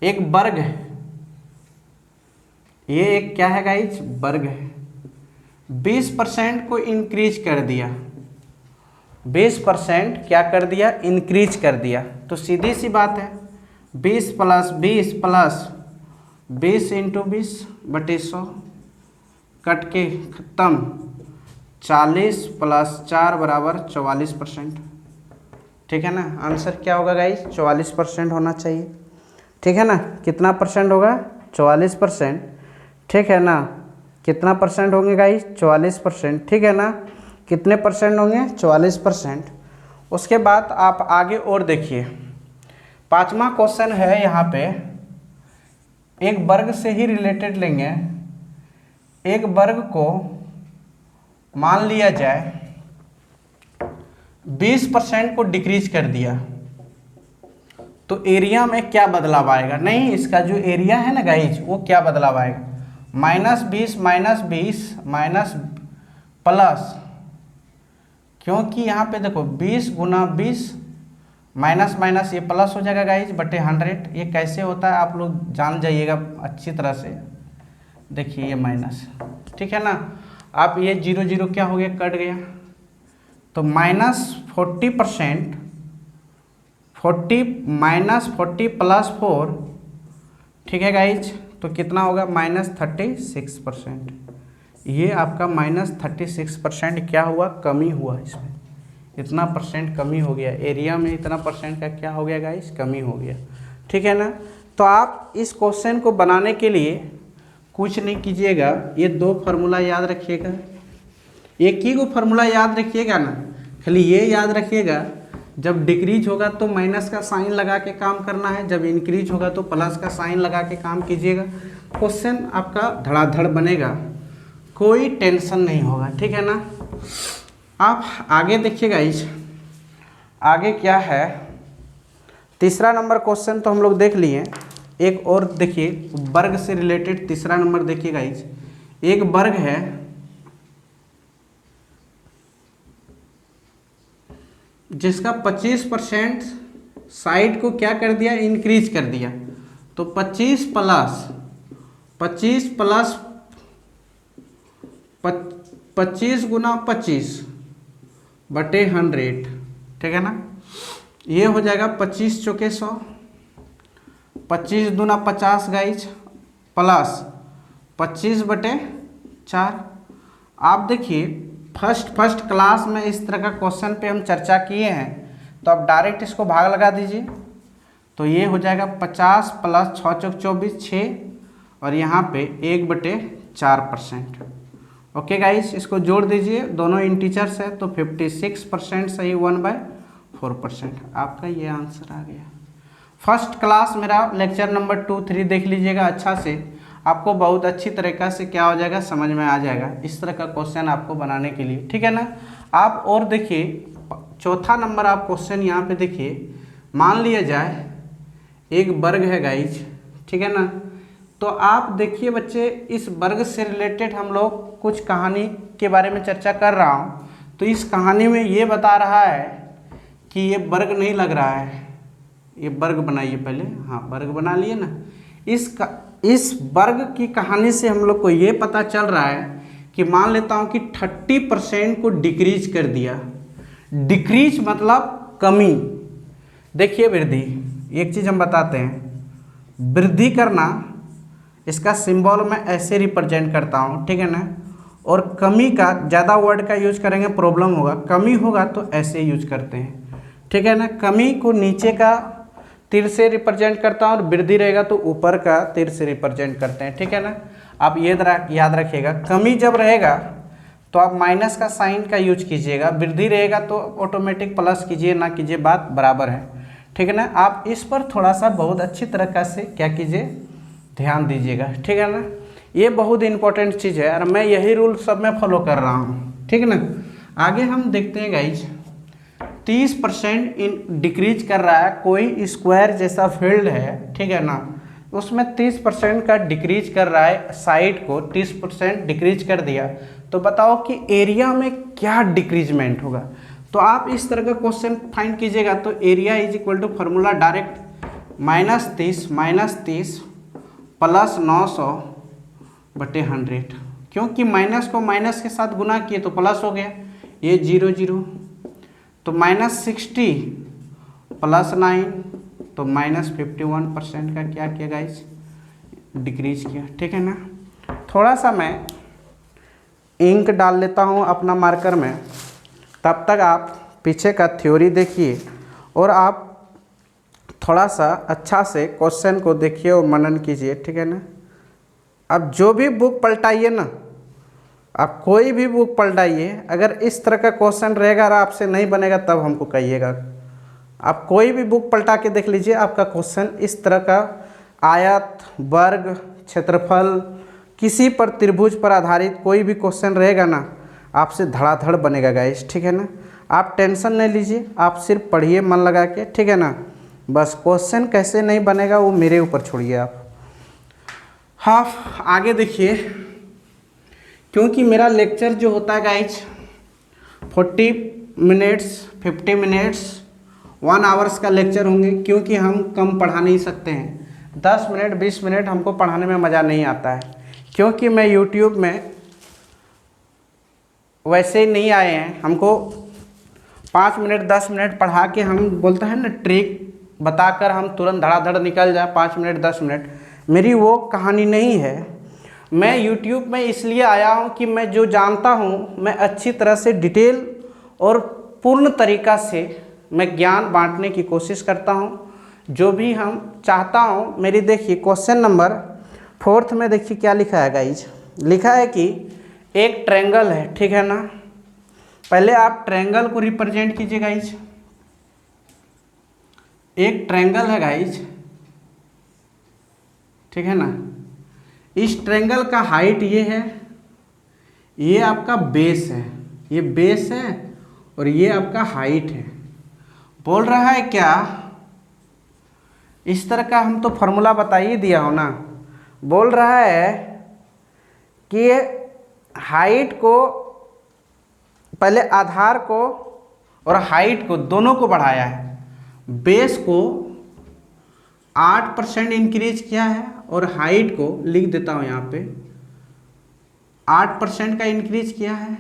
एक वर्ग है, ये एक क्या है गाइज? वर्ग है। 20% को इंक्रीज कर दिया, 20% क्या कर दिया? इंक्रीज कर दिया, तो सीधी सी बात है 20 + 20 + 20 × 20/100 कट के खत्म, 40 + 4 = 44%, ठीक है ना। आंसर क्या होगा गाइज? 44% होना चाहिए, ठीक है ना। कितना परसेंट होगा? 44%, ठीक है ना। कितना परसेंट होंगे गाइस? 44%, ठीक है ना। कितने परसेंट होंगे? 44%। उसके बाद आप आगे और देखिए, 5वां क्वेश्चन है यहाँ पे, एक वर्ग से ही रिलेटेड लेंगे। एक वर्ग को मान लिया जाए 20% को डिक्रीज कर दिया तो एरिया में क्या बदलाव आएगा? नहीं, इसका जो एरिया है ना गाइज, वो क्या बदलाव आएगा? -20 -20 माइनस प्लस, क्योंकि यहाँ पे देखो 20 गुना 20 माइनस माइनस ये प्लस हो जाएगा गाइज बटे 100। ये कैसे होता है आप लोग जान जाइएगा अच्छी तरह से। देखिए ये माइनस, ठीक है ना। आप ये 0 0 क्या हो गया? कट गया। तो -40%, 40 -40 + 4, ठीक है गाइज, तो कितना होगा? -36%। ये आपका -36% क्या हुआ? कमी हुआ। इसमें इतना परसेंट कमी हो गया, एरिया में इतना परसेंट का क्या हो गया गाइस? कमी हो गया, ठीक है ना। तो आप इस क्वेश्चन को बनाने के लिए कुछ नहीं कीजिएगा, ये 2 फार्मूला याद रखिएगा। एक ही को फार्मूला याद रखिएगा ना, खाली ये याद रखिएगा, जब डिक्रीज होगा तो माइनस का साइन लगा के काम करना है, जब इंक्रीज होगा तो प्लस का साइन लगा के काम कीजिएगा। क्वेश्चन आपका धड़ाधड़ बनेगा, कोई टेंशन नहीं होगा, ठीक है ना। आप आगे देखिएगा, इस आगे क्या है? तीसरा नंबर क्वेश्चन तो हम लोग देख लिए। एक और देखिए वर्ग से रिलेटेड तीसरा नंबर देखिएगा। इस एक वर्ग है जिसका 25% साइड को क्या कर दिया? इंक्रीज कर दिया। तो 25 प्लस 25 गुना 25 बटे 100, ठीक है ना। ये हो जाएगा 25 चौके 100, 25 दूना 50 गाइज, प्लस 25 बटे 4। आप देखिए फर्स्ट क्लास में इस तरह का क्वेश्चन पे हम चर्चा किए हैं, तो आप डायरेक्ट इसको भाग लगा दीजिए। तो ये हो जाएगा 50 + 6 चौक 24 6, और यहाँ पे 1/4%। ओके गाइस, इसको जोड़ दीजिए, दोनों इंटीजर्स है तो 56% सही, 1/4%। आपका ये आंसर आ गया। फर्स्ट क्लास मेरा लेक्चर नंबर 2 3 देख लीजिएगा अच्छा से, आपको बहुत अच्छी तरीक़ा से क्या हो जाएगा? समझ में आ जाएगा इस तरह का क्वेश्चन आपको बनाने के लिए, ठीक है ना। आप और देखिए चौथा नंबर आप क्वेश्चन यहाँ पे देखिए, मान लिया जाए एक वर्ग है गाइज, ठीक है ना। तो आप देखिए बच्चे, इस वर्ग से रिलेटेड हम लोग कुछ कहानी के बारे में चर्चा कर रहा हूँ। तो इस कहानी में ये बता रहा है कि ये वर्ग नहीं लग रहा है, ये वर्ग बनाइए पहले। हाँ, वर्ग बना लिए ना। इस वर्ग की कहानी से हम लोग को ये पता चल रहा है कि मान लेता हूँ कि 30% को डिक्रीज कर दिया। डिक्रीज मतलब कमी। देखिए वृद्धि, एक चीज़ हम बताते हैं, वृद्धि करना इसका सिंबल मैं ऐसे रिप्रेजेंट करता हूँ, ठीक है ना। और कमी का ज़्यादा वर्ड का यूज करेंगे प्रॉब्लम होगा, कमी होगा तो ऐसे यूज करते हैं, ठीक है ना। कमी को नीचे का तीर से रिप्रेजेंट करता हूँ और वृद्धि रहेगा तो ऊपर का तीर से रिप्रेजेंट करते हैं, ठीक है ना। आप ये याद रखिएगा, कमी जब रहेगा तो आप माइनस का साइन का यूज कीजिएगा, वृद्धि रहेगा तो ऑटोमेटिक प्लस कीजिए, ना कीजिए, बात बराबर है, ठीक है ना। आप इस पर थोड़ा सा बहुत अच्छी तरीक़ा से क्या कीजिए? ध्यान दीजिएगा, ठीक है ना। ये बहुत इंपॉर्टेंट चीज़ है और मैं यही रूल सब में फॉलो कर रहा हूँ, ठीक है ना। आगे हम देखते हैं गाइज, 30% इन डिक्रीज कर रहा है, कोई स्क्वायर जैसा फील्ड है, ठीक है ना, उसमें 30% का डिक्रीज कर रहा है, साइड को 30% डिक्रीज कर दिया। तो बताओ कि एरिया में क्या डिक्रीजमेंट होगा? तो आप इस तरह का क्वेश्चन फाइंड कीजिएगा। तो area is equal to formula direct -30 plus 900 बटे 100, क्योंकि माइनस को माइनस के साथ गुना किए तो प्लस हो गया, ये 0 0, तो -60 प्लस 9 तो -51% का क्या किया गाइस? डिक्रीज किया, ठीक है ना। थोड़ा सा मैं इंक डाल लेता हूँ अपना मार्कर में, तब तक आप पीछे का थ्योरी देखिए और आप थोड़ा सा अच्छा से क्वेश्चन को देखिए और मनन कीजिए, ठीक है ना। अब जो भी बुक पलटाइए ना, आप कोई भी बुक पलटाइए, अगर इस तरह का क्वेश्चन रहेगा और आपसे नहीं बनेगा तब हमको कहिएगा। आप कोई भी बुक पलटा के देख लीजिए, आपका क्वेश्चन इस तरह का आयत, वर्ग, क्षेत्रफल, किसी पर त्रिभुज पर आधारित कोई भी क्वेश्चन रहेगा ना, आपसे धड़ाधड़ बनेगा गाइस, ठीक है ना। आप टेंशन नहीं लीजिए, आप सिर्फ पढ़िए मन लगा के, ठीक है ना। बस क्वेश्चन कैसे नहीं बनेगा वो मेरे ऊपर छोड़िए आप। हाँ आगे देखिए, क्योंकि मेरा लेक्चर जो होता है गाइज 40 मिनट्स 50 मिनट्स 1 आवर्स का लेक्चर होंगे, क्योंकि हम कम पढ़ा नहीं सकते हैं। 10 मिनट 20 मिनट हमको पढ़ाने में मज़ा नहीं आता है, क्योंकि मैं यूट्यूब में वैसे ही नहीं आए हैं। हमको 5 मिनट 10 मिनट पढ़ा के हम बोलते हैं ना ट्रिक बताकर हम तुरंत धड़ाधड़ निकल जाए 5 मिनट 10 मिनट, मेरी वो कहानी नहीं है। मैं YouTube में इसलिए आया हूँ कि मैं जो जानता हूँ मैं अच्छी तरह से डिटेल और पूर्ण तरीक़ा से मैं ज्ञान बांटने की कोशिश करता हूँ। जो भी हम चाहता हूँ, मेरी देखिए क्वेश्चन नंबर 4 में देखिए क्या लिखा है गाइज। लिखा है कि एक ट्रायंगल है, ठीक है ना। पहले आप ट्रायंगल को रिप्रेजेंट कीजिए गाइज। एक ट्रायंगल है गाइज, ठीक है ना। इस ट्रायंगल का हाइट ये है, ये आपका बेस है, ये बेस है और ये आपका हाइट है। बोल रहा है क्या, इस तरह का हम तो फॉर्मूला बता ही दिया हो ना। बोल रहा है कि हाइट को, पहले आधार को और हाइट को दोनों को बढ़ाया है। बेस को 8% इंक्रीज किया है और हाइट को लिख देता हूँ यहाँ पे 8% का इंक्रीज किया है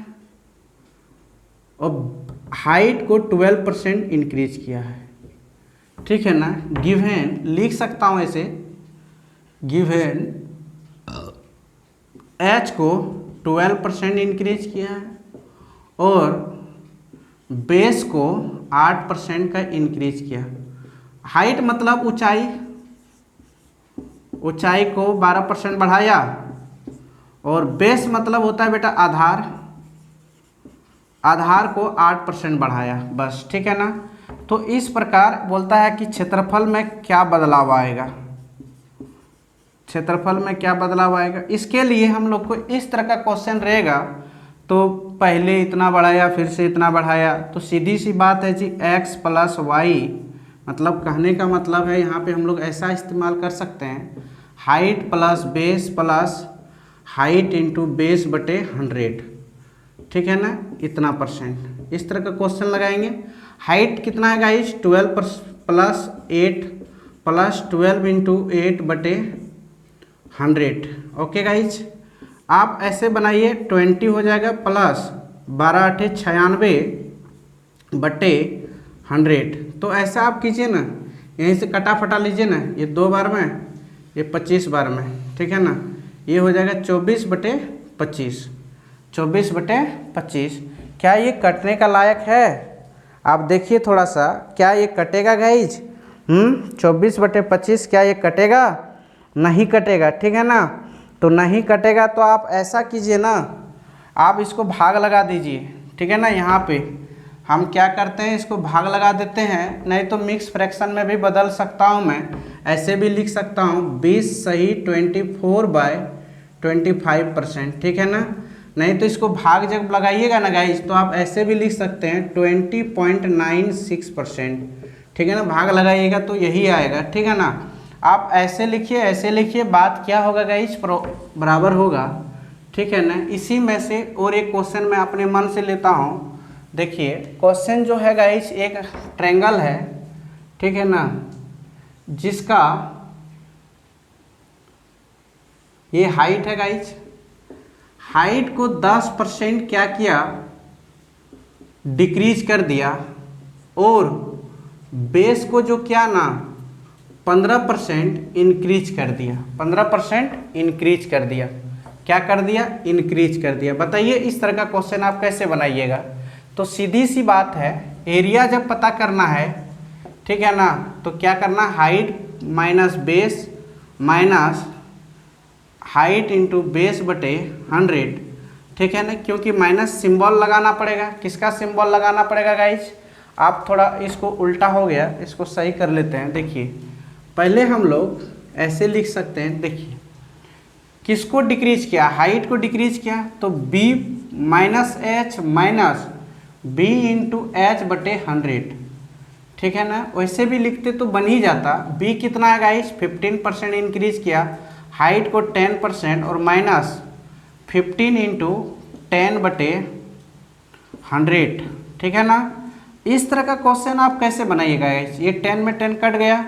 और हाइट को 12% इंक्रीज किया है, ठीक है ना। गिवन लिख सकता हूँ ऐसे, गिवन एच को 12% इंक्रीज किया है और बेस को 8% का इंक्रीज किया। हाइट मतलब ऊंचाई, ऊंचाई को 12% बढ़ाया और बेस मतलब होता है बेटा आधार, आधार को 8% बढ़ाया, बस, ठीक है ना। तो इस प्रकार बोलता है कि क्षेत्रफल में क्या बदलाव आएगा, क्षेत्रफल में क्या बदलाव आएगा। इसके लिए हम लोग को इस तरह का क्वेश्चन रहेगा, तो पहले इतना बढ़ाया फिर से इतना बढ़ाया, तो सीधी सी बात है जी x प्लस वाई, मतलब कहने का मतलब है यहाँ पे हम लोग ऐसा इस्तेमाल कर सकते हैं, height plus base plus height into base बटे 100, ठीक है ना, इतना %। इस तरह का क्वेश्चन लगाएंगे। हाइट कितना है गाइस, 12 प्लस 8 प्लस 12 इंटू 8 बटे 100। ओके गाइज, आप ऐसे बनाइए, 20 हो जाएगा प्लस 12 8 96 बटे 100। तो ऐसा आप कीजिए ना, यहीं से कटा फटा लीजिए ना, ये 2 बार में, ये 25 बार में, ठीक है ना। ये हो जाएगा 24 बटे 25, 24 बटे 25। क्या ये कटने का लायक है? आप देखिए थोड़ा सा, क्या ये कटेगा गाइज? 24 बटे 25 क्या ये कटेगा? नहीं कटेगा, ठीक है ना। तो नहीं कटेगा तो आप ऐसा कीजिए ना, आप इसको भाग लगा दीजिए, ठीक है ना। यहाँ पे हम क्या करते हैं, इसको भाग लगा देते हैं, नहीं तो मिक्स फ्रैक्शन में भी बदल सकता हूँ मैं, ऐसे भी लिख सकता हूँ 20 सही 24/25%, ठीक है ना। नहीं तो इसको भाग जब लगाइएगा ना गाइस, तो आप ऐसे भी लिख सकते हैं 20.96%, ठीक है ना। भाग लगाइएगा तो यही आएगा, ठीक है ना। आप ऐसे लिखिए, ऐसे लिखिए, बात क्या होगा गाइस, बराबर होगा, ठीक है ना। इसी में से और एक क्वेश्चन मैं अपने मन से लेता हूँ। देखिए क्वेश्चन जो है गाइस, एक ट्रायंगल है, ठीक है ना, जिसका ये हाइट है गाइस, हाइट को 10% क्या किया, डिक्रीज कर दिया, और बेस को जो क्या ना 15% इंक्रीज कर दिया, 15% इंक्रीज कर दिया। क्या कर दिया? इंक्रीज कर दिया। बताइए इस तरह का क्वेश्चन आप कैसे बनाइएगा। तो सीधी सी बात है, एरिया जब पता करना है, ठीक है ना, तो क्या करना, height minus base minus height into base बटे 100, ठीक है ना, क्योंकि माइनस सिंबल लगाना पड़ेगा। किसका सिंबल लगाना पड़ेगा गाइज? आप थोड़ा इसको उल्टा हो गया, इसको सही कर लेते हैं। देखिए पहले हम लोग ऐसे लिख सकते हैं, देखिए किसको डिक्रीज किया? हाइट को डिक्रीज किया, तो b minus H minus B into H बटे 100, ठीक है ना। वैसे भी लिखते तो बन ही जाता। b कितना है गाइस? 15% इंक्रीज किया, हाइट को 10% और माइनस 15 इंटू 10 बटे 100, ठीक है ना। इस तरह का क्वेश्चन आप कैसे बनाइएगा गाइस? ये 10 में 10 कट गया,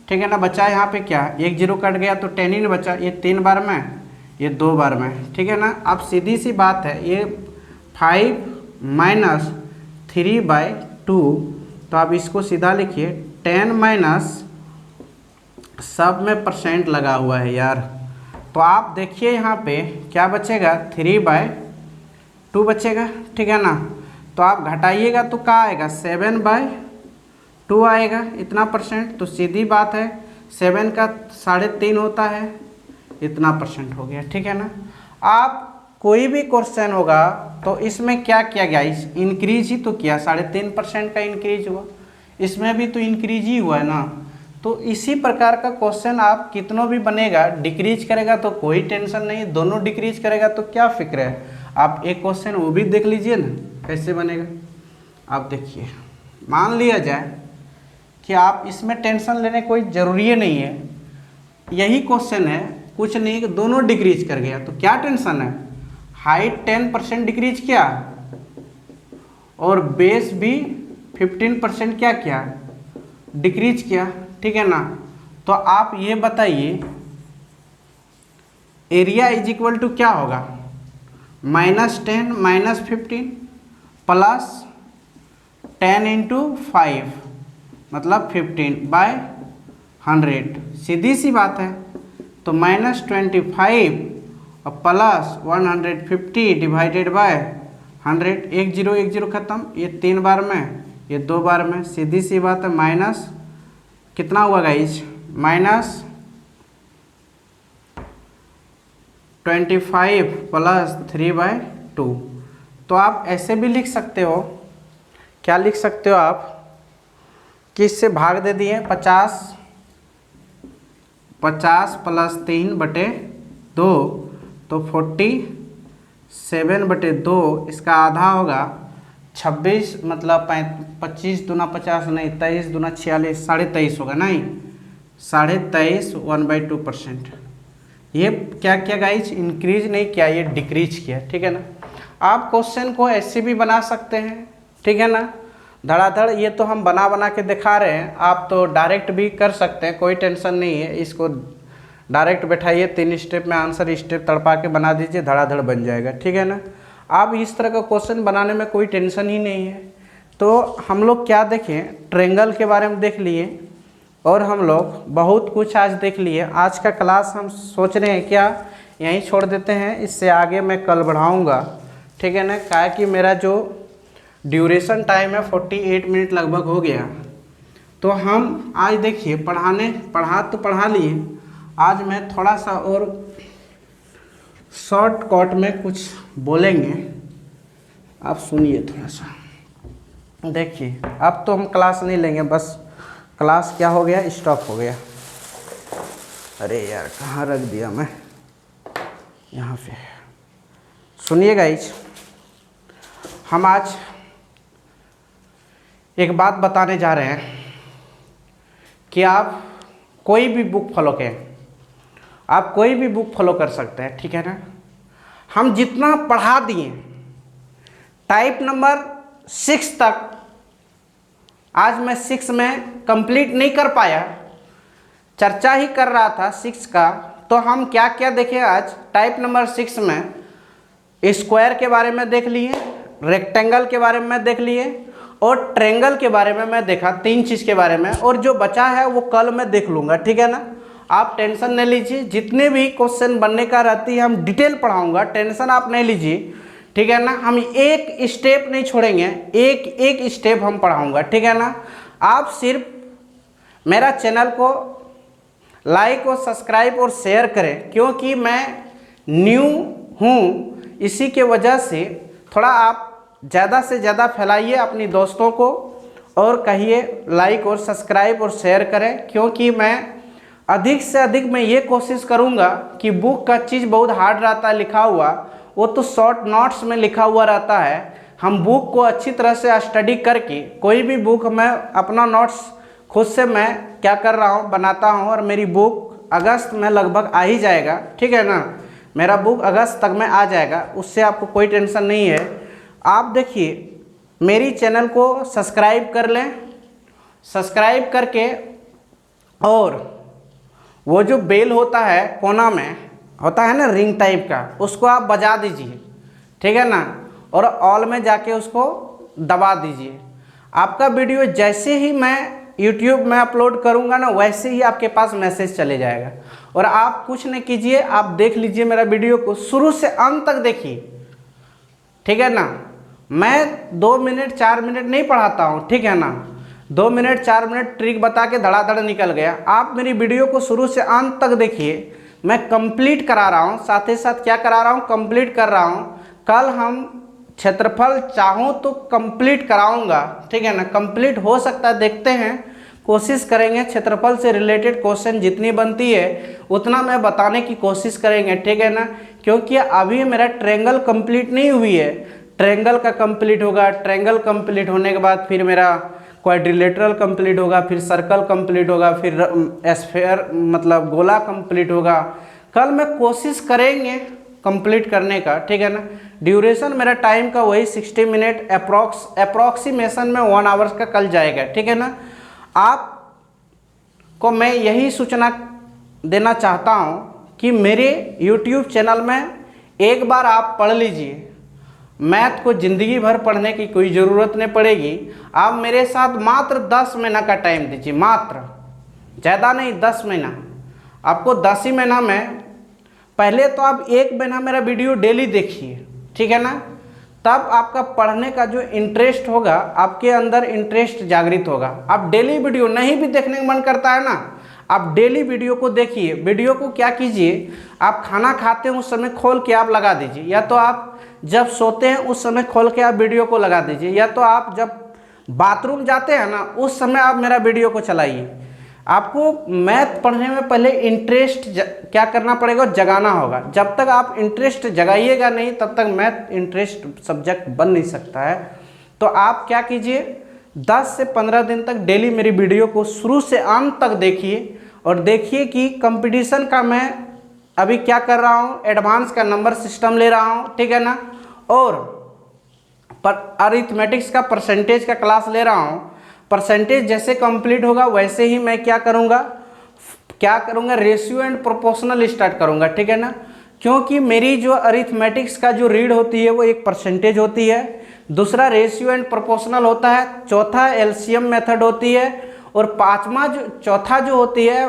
ठीक है ना, बचा यहाँ पे क्या? एक जीरो कट गया तो 10 ही नहीं बचा। ये 3 बार में, ये 2 बार में, ठीक है ना। अब सीधी सी बात है, ये 5 माइनस 3/2, तो आप इसको सीधा लिखिए 10 माइनस, सब में परसेंट लगा हुआ है यार, तो आप देखिए यहाँ पे क्या बचेगा? 3/2 बचेगा, ठीक है ना। तो आप घटाइएगा तो क्या आएगा? 7/2 आएगा, इतना परसेंट। तो सीधी बात है 7 का 3.5 होता है, इतना परसेंट हो गया, ठीक है ना। आप कोई भी क्वेश्चन होगा तो इसमें क्या किया गया? इस इंक्रीज ही तो किया, 3.5% का इंक्रीज हुआ, इसमें भी तो इंक्रीज ही हुआ है ना। तो इसी प्रकार का क्वेश्चन आप कितनों भी बनेगा, डिक्रीज करेगा तो कोई टेंशन नहीं, दोनों डिक्रीज करेगा तो क्या फिक्र है। आप एक क्वेश्चन वो भी देख लीजिए ना कैसे बनेगा। आप देखिए, मान लिया जाए कि आप इसमें टेंशन लेने कोई ज़रूरी ही नहीं है, यही क्वेश्चन है, कुछ नहीं, दोनों डिक्रीज कर गया तो क्या टेंशन है। हाइट 10% डिक्रीज किया और बेस भी 15% क्या किया? डिक्रीज किया, ठीक है ना। तो आप ये बताइए एरिया इज इक्वल टू क्या होगा? -10 माइनस 15 प्लस 10 इंटू 5 मतलब 15/100, सीधी सी बात है। तो -25 और प्लस 150 डिवाइडेड बाय 100, 1 0 1 0 खत्म, ये 3 बार में, ये 2 बार में, सीधी सी बात है। माइनस कितना हुआ गाइस? -25 प्लस 3/2। तो आप ऐसे भी लिख सकते हो, क्या लिख सकते हो आप कि इससे भाग दे दिए 50 प्लस 3/2, तो 47/2, इसका आधा होगा 26, मतलब 25 दूना 50 नहीं, 23 दूना 46, 23.5 होगा, नहीं 23.5, 1/2%। ये क्या किया गाइज? इंक्रीज नहीं किया, ये डिक्रीज किया, ठीक है ना। आप क्वेश्चन को ऐसे भी बना सकते हैं, ठीक है ना, धड़ाधड़। ये तो हम बना के दिखा रहे हैं, आप तो डायरेक्ट भी कर सकते हैं, कोई टेंशन नहीं है। इसको डायरेक्ट बैठाइए, 3 स्टेप में आंसर स्टेप तड़पा के बना दीजिए, धड़ाधड़ बन जाएगा, ठीक है ना। आप इस तरह का क्वेश्चन बनाने में कोई टेंशन ही नहीं है। तो हम लोग क्या देखें, ट्रेंगल के बारे में देख लिए और हम लोग बहुत कुछ आज देख लिए। आज का क्लास हम सोच रहे हैं क्या यहीं छोड़ देते हैं, इससे आगे मैं कल बढ़ाऊंगा, ठीक है ना। क्या कि मेरा जो ड्यूरेशन टाइम है 48 मिनट लगभग हो गया। तो हम आज देखिए पढ़ा लिए, आज मैं थोड़ा सा और शॉर्टकट में कुछ बोलेंगे, आप सुनिए थोड़ा सा। देखिए अब तो हम क्लास नहीं लेंगे, बस क्लास क्या हो गया, स्टॉप हो गया। अरे यार कहाँ रख दिया मैं, यहाँ पे सुनिए गाइस। हम आज एक बात बताने जा रहे हैं कि आप कोई भी बुक फॉलो करें, आप कोई भी बुक फॉलो कर सकते हैं, ठीक है ना। हम जितना पढ़ा दिए टाइप नंबर 6 तक, आज मैं 6 में कंप्लीट नहीं कर पाया, चर्चा ही कर रहा था 6 का। तो हम क्या क्या देखे आज टाइप नंबर 6 में? स्क्वायर के बारे में देख लिए, रेक्टेंगल के बारे में देख लिए और ट्रेंगल के बारे में मैं देखा, 3 चीज़ के बारे में। और जो बचा है वो कल मैं देख लूँगा, ठीक है ना। आप टेंशन नहीं लीजिए, जितने भी क्वेश्चन बनने का रहती है हम डिटेल पढ़ाऊँगा, टेंशन आप नहीं लीजिए, ठीक है ना। हम एक स्टेप नहीं छोड़ेंगे, एक एक स्टेप हम पढ़ाऊँगा, ठीक है ना। आप सिर्फ मेरा चैनल को लाइक और सब्सक्राइब और शेयर करें, क्योंकि मैं न्यू हूँ, इसी के वजह से थोड़ा आप ज़्यादा से ज़्यादा फैलाइए अपनी दोस्तों को और कहिए लाइक और सब्सक्राइब और शेयर करें, क्योंकि मैं अधिक से अधिक मैं ये कोशिश करूँगा कि बुक का चीज़ बहुत हार्ड रहता है लिखा हुआ, वो तो शॉर्ट नोट्स में लिखा हुआ रहता है। हम बुक को अच्छी तरह से स्टडी करके कोई भी बुक मैं अपना नोट्स खुद से मैं क्या कर रहा हूँ बनाता हूँ, और मेरी बुक अगस्त में लगभग आ ही जाएगा, ठीक है ना। मेरा बुक अगस्त तक में आ जाएगा, उससे आपको कोई टेंशन नहीं है। आप देखिए मेरी चैनल को सब्सक्राइब कर लें, सब्सक्राइब करके और वो जो बेल होता है कोना में होता है ना रिंग टाइप का, उसको आप बजा दीजिए, ठीक है ना, और ऑल में जाके उसको दबा दीजिए। आपका वीडियो जैसे ही मैं YouTube में अपलोड करूंगा ना, वैसे ही आपके पास मैसेज चले जाएगा। और आप कुछ नहीं कीजिए, आप देख लीजिए मेरा वीडियो को शुरू से अंत तक देखिए, ठीक है ना। मैं 2 मिनट 4 मिनट नहीं पढ़ाता हूँ, ठीक है ना, 2 मिनट 4 मिनट ट्रिक बता के धड़ाधड़ निकल गया। आप मेरी वीडियो को शुरू से अंत तक देखिए, मैं कंप्लीट करा रहा हूँ, साथ ही साथ क्या करा रहा हूँ, कंप्लीट कर रहा हूँ। कल हम क्षेत्रफल चाहूँ तो कंप्लीट कराऊंगा, ठीक है ना, कंप्लीट हो सकता है, देखते हैं, कोशिश करेंगे। क्षेत्रफल से रिलेटेड क्वेश्चन जितनी बनती है उतना मैं बताने की कोशिश करेंगे, ठीक है ना, क्योंकि अभी मेरा ट्रायंगल कंप्लीट नहीं हुई है। ट्रायंगल का कंप्लीट होगा, ट्रायंगल कंप्लीट होने के बाद फिर मेरा क्वाड्रिलेटरल कंप्लीट होगा, फिर सर्कल कंप्लीट होगा, फिर स्फीयर मतलब गोला कंप्लीट होगा। कल मैं कोशिश करेंगे कंप्लीट करने का, ठीक है ना। ड्यूरेशन मेरा टाइम का वही 60 मिनट अप्रॉक्सीमेशन में 1 आवर्स का कल जाएगा, ठीक है ना। आपको मैं यही सूचना देना चाहता हूँ कि मेरे YouTube चैनल में एक बार आप पढ़ लीजिए। मैथ को ज़िंदगी भर पढ़ने की कोई ज़रूरत नहीं पड़ेगी। आप मेरे साथ मात्र 10 महीना का टाइम दीजिए, मात्र, ज़्यादा नहीं, 10 महीना। आपको 10 ही महीना में, पहले तो आप 1 महीना मेरा वीडियो डेली देखिए, ठीक है ना, तब आपका पढ़ने का जो इंटरेस्ट होगा, आपके अंदर इंटरेस्ट जागृत होगा। आप डेली वीडियो नहीं भी देखने का मन करता है ना, आप डेली वीडियो को देखिए। वीडियो को क्या कीजिए, आप खाना खाते हैं उस समय खोल के आप लगा दीजिए, या तो आप जब सोते हैं उस समय खोल के आप वीडियो को लगा दीजिए, या तो आप जब बाथरूम जाते हैं ना उस समय आप मेरा वीडियो को चलाइए। आपको मैथ पढ़ने में पहले इंटरेस्ट क्या करना पड़ेगा, जगाना होगा। जब तक आप इंटरेस्ट जगाइएगा नहीं तब तक मैथ इंटरेस्ट सब्जेक्ट बन नहीं सकता है। तो आप क्या कीजिए, 10 से 15 दिन तक डेली मेरी वीडियो को शुरू से अंत तक देखिए, और देखिए कि कंपटीशन का मैं अभी क्या कर रहा हूँ, एडवांस का नंबर सिस्टम ले रहा हूँ, ठीक है ना, और अरिथमेटिक्स का परसेंटेज का क्लास ले रहा हूँ। परसेंटेज जैसे कंप्लीट होगा वैसे ही मैं क्या करूँगा, रेशियो एंड प्रोपोर्शनल स्टार्ट करूँगा, ठीक है ना, क्योंकि मेरी जो अरिथमेटिक्स का जो रीड होती है वो एक परसेंटेज होती है, दूसरा रेशियो एंड प्रोपोर्शनल होता है, चौथा एलसीएम मेथड होती है, और चौथा जो होती है,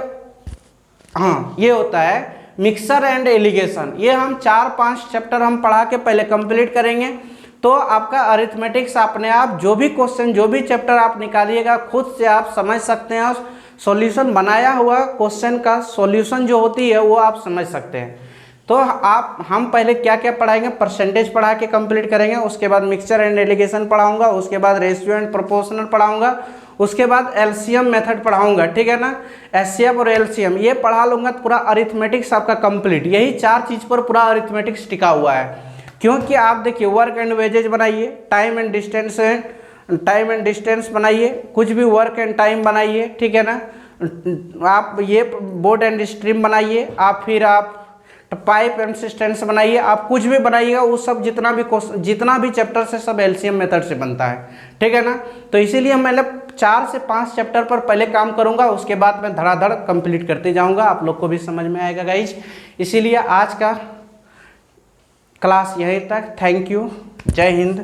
हाँ, ये होता है मिक्सर एंड एलिगेशन। ये हम 4-5 चैप्टर हम पढ़ा के पहले कंप्लीट करेंगे, तो आपका अरिथमेटिक्स अपने आप जो भी क्वेश्चन जो भी चैप्टर आप निकालिएगा खुद से आप समझ सकते हैं। सॉल्यूशन बनाया हुआ क्वेश्चन का सॉल्यूशन जो होती है वो आप समझ सकते हैं। तो हम पहले क्या क्या पढ़ाएंगे, परसेंटेज पढ़ा के कंप्लीट करेंगे, उसके बाद मिक्सचर एंड एलिगेशन पढ़ाऊंगा, उसके बाद रेशियो एंड प्रोपोर्शनल पढ़ाऊंगा, उसके बाद एलसीएम मेथड पढ़ाऊंगा, ठीक है ना। एचसीएफ और एलसीएम ये पढ़ा लूंगा तो पूरा अरिथमेटिक्स आपका कंप्लीट। यही 4 चीज़ पर पूरा अरिथमेटिक्स टिका हुआ है। क्योंकि आप देखिए वर्क एंड वेजेज बनाइए, टाइम एंड डिस्टेंस बनाइए, कुछ भी वर्क एंड टाइम बनाइए, ठीक है ना। आप ये बोर्ड एंड स्ट्रीम बनाइए, आप पाइप एंड सिस्टेंस बनाइए, आप कुछ भी बनाइएगा वो सब जितना भी चैप्टर से सब एलसीएम मेथड से बनता है, ठीक है ना। तो इसीलिए मैं 4 से 5 चैप्टर पर पहले काम करूंगा, उसके बाद मैं धड़ाधड़ कंप्लीट करते जाऊंगा, आप लोग को भी समझ में आएगा गाइज। इसीलिए आज का क्लास यहीं तक। थैंक यू, जय हिंद।